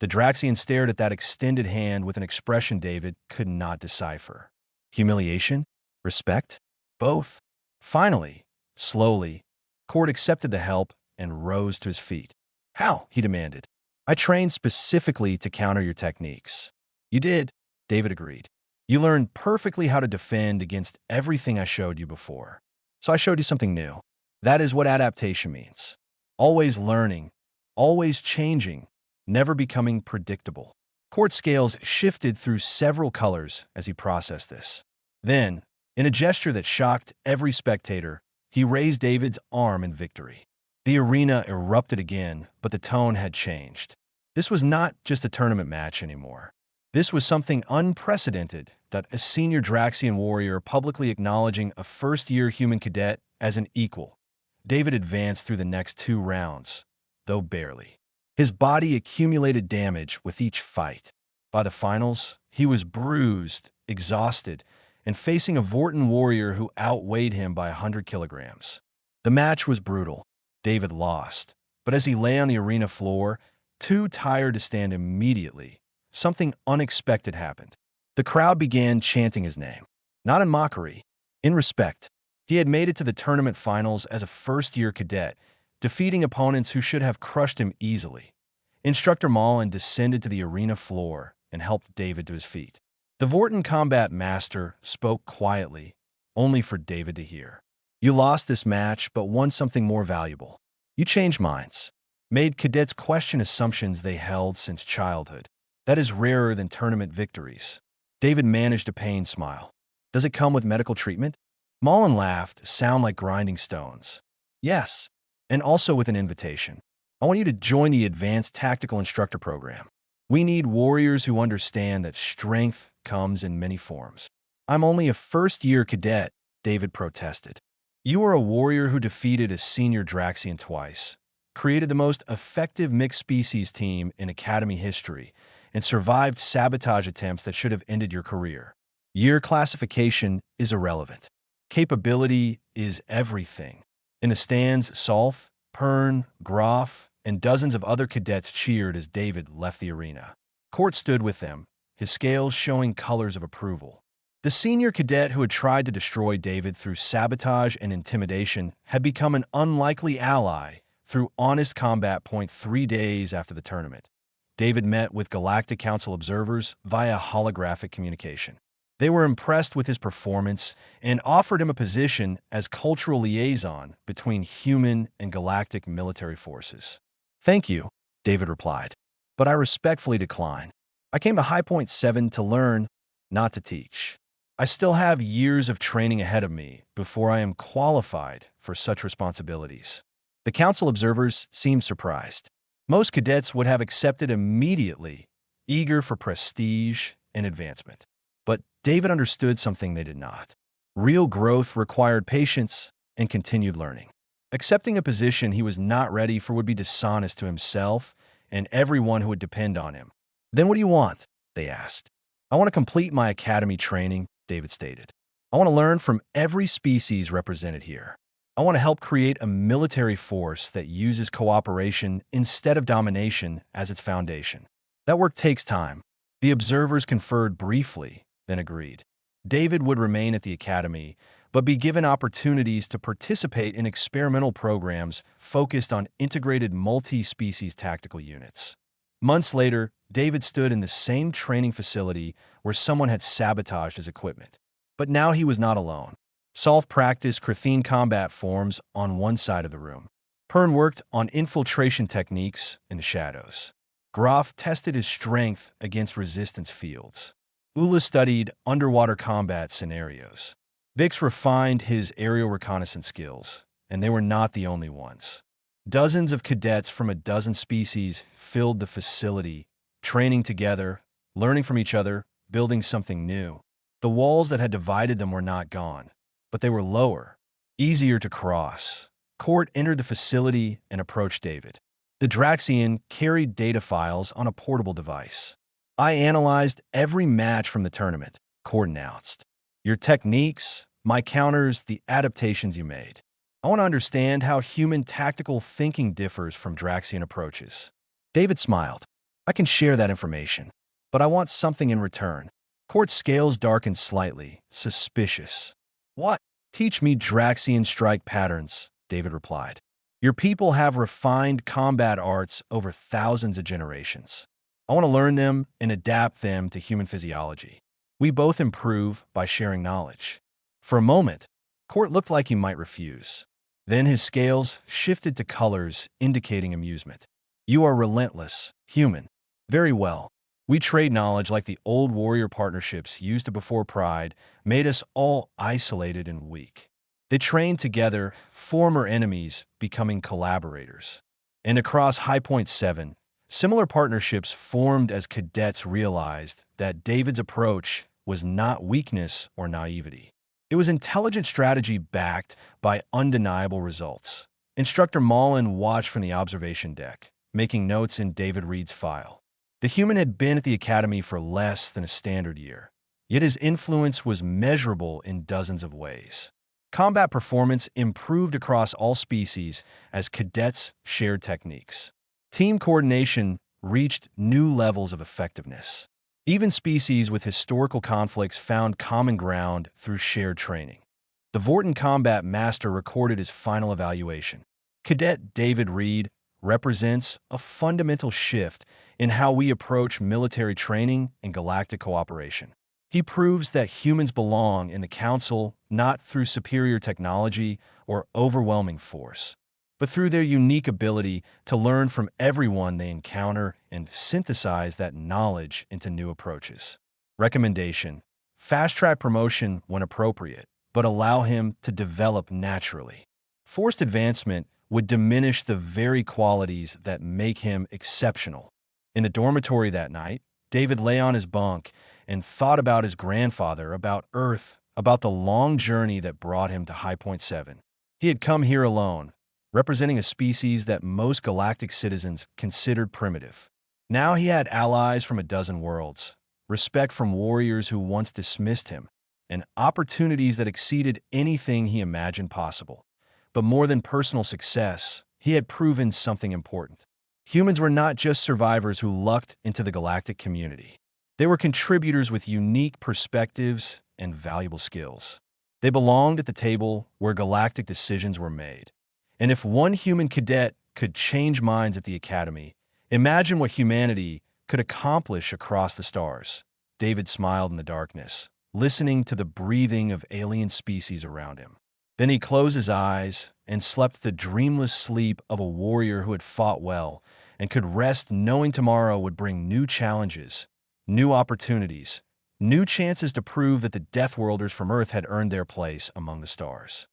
The Draxian stared at that extended hand with an expression David could not decipher. Humiliation? Respect? Both. Finally, slowly, Court accepted the help and rose to his feet. "How?" he demanded. "I trained specifically to counter your techniques." "You did," David agreed. "You learned perfectly how to defend against everything I showed you before. So I showed you something new. That is what adaptation means. Always learning, always changing, never becoming predictable." Court's scales shifted through several colors as he processed this. Then, in a gesture that shocked every spectator, he raised David's arm in victory. The arena erupted again, but the tone had changed. This was not just a tournament match anymore. This was something unprecedented, that a senior Draxian warrior publicly acknowledging a first-year human cadet as an equal. David advanced through the next 2 rounds, though barely. His body accumulated damage with each fight. By the finals, he was bruised, exhausted, and facing a Vorten warrior who outweighed him by 100 kilograms. The match was brutal. David lost, but as he lay on the arena floor, too tired to stand immediately, something unexpected happened. The crowd began chanting his name, not in mockery, in respect. He had made it to the tournament finals as a first-year cadet, defeating opponents who should have crushed him easily. Instructor Mullen descended to the arena floor and helped David to his feet. The Vorten combat master spoke quietly, only for David to hear. "You lost this match, but won something more valuable. You changed minds, made cadets question assumptions they held since childhood. That is rarer than tournament victories. David managed a pained smile. Does it come with medical treatment? Mullen laughed, sound like grinding stones. Yes, and also with an invitation. I want you to join the Advanced Tactical Instructor Program. We need warriors who understand that strength comes in many forms. I'm only a first-year cadet, David protested. You are a warrior who defeated a senior Draxian twice, created the most effective mixed-species team in Academy history, and survived sabotage attempts that should have ended your career. Year classification is irrelevant. Capability is everything. In the stands, Solf, Pern, Groff, and dozens of other cadets cheered as David left the arena. Court stood with them, his scales showing colors of approval. The senior cadet who had tried to destroy David through sabotage and intimidation had become an unlikely ally through honest combat. 3 days after the tournament, David met with Galactic Council observers via holographic communication. They were impressed with his performance and offered him a position as cultural liaison between human and galactic military forces. Thank you, David replied, but I respectfully decline. I came to High Point 7 to learn, not to teach. I still have years of training ahead of me before I am qualified for such responsibilities. The council observers seemed surprised. Most cadets would have accepted immediately, eager for prestige and advancement. But David understood something they did not. Real growth required patience and continued learning. Accepting a position he was not ready for would be dishonest to himself and everyone who would depend on him. Then what do you want? They asked. I want to complete my academy training, David stated. I want to learn from every species represented here. I want to help create a military force that uses cooperation instead of domination as its foundation. That work takes time. The observers conferred briefly, then agreed. David would remain at the academy, but be given opportunities to participate in experimental programs focused on integrated multi-species tactical units. Months later, David stood in the same training facility where someone had sabotaged his equipment. But now he was not alone. Solf practiced Krathine combat forms on one side of the room. Pern worked on infiltration techniques in the shadows. Groff tested his strength against resistance fields. Ula studied underwater combat scenarios. Vix refined his aerial reconnaissance skills, and they were not the only ones. Dozens of cadets from a dozen species filled the facility, training together, learning from each other, building something new. The walls that had divided them were not gone, but they were lower, easier to cross. Court entered the facility and approached David. The Draxian carried data files on a portable device. I analyzed every match from the tournament, Court announced. Your techniques, my counters, the adaptations you made. I want to understand how human tactical thinking differs from Draxian approaches. David smiled. I can share that information, but I want something in return. Court's scales darkened slightly, suspicious. What? Teach me Draxian strike patterns, David replied. Your people have refined combat arts over thousands of generations. I want to learn them and adapt them to human physiology. We both improve by sharing knowledge. For a moment, Court looked like he might refuse. Then his scales shifted to colors indicating amusement. You are relentless, human. Very well. We trade knowledge like the old warrior partnerships used before Pride made us all isolated and weak. They trained together, former enemies becoming collaborators. And across High Point 7, similar partnerships formed as cadets realized that David's approach was not weakness or naivety. It was intelligent strategy backed by undeniable results. Instructor Mullen watched from the observation deck, making notes in David Reed's file. The human had been at the academy for less than a standard year, yet his influence was measurable in dozens of ways. Combat performance improved across all species as cadets shared techniques. Team coordination reached new levels of effectiveness. Even species with historical conflicts found common ground through shared training. The Vorten Combat Master recorded his final evaluation. Cadet David Reed represents a fundamental shift in how we approach military training and galactic cooperation. He proves that humans belong in the Council not through superior technology or overwhelming force, but through their unique ability to learn from everyone they encounter and synthesize that knowledge into new approaches. Recommendation: fast-track promotion when appropriate, but allow him to develop naturally. Forced advancement would diminish the very qualities that make him exceptional. In the dormitory that night, David lay on his bunk and thought about his grandfather, about Earth, about the long journey that brought him to High Point 7. He had come here alone, representing a species that most galactic citizens considered primitive. Now he had allies from a dozen worlds, respect from warriors who once dismissed him, and opportunities that exceeded anything he imagined possible. But more than personal success, he had proven something important. Humans were not just survivors who lucked into the galactic community. They were contributors with unique perspectives and valuable skills. They belonged at the table where galactic decisions were made. And if one human cadet could change minds at the Academy, imagine what humanity could accomplish across the stars. David smiled in the darkness, listening to the breathing of alien species around him. Then he closed his eyes and slept the dreamless sleep of a warrior who had fought well and could rest knowing tomorrow would bring new challenges, new opportunities, new chances to prove that the Deathworlders from Earth had earned their place among the stars.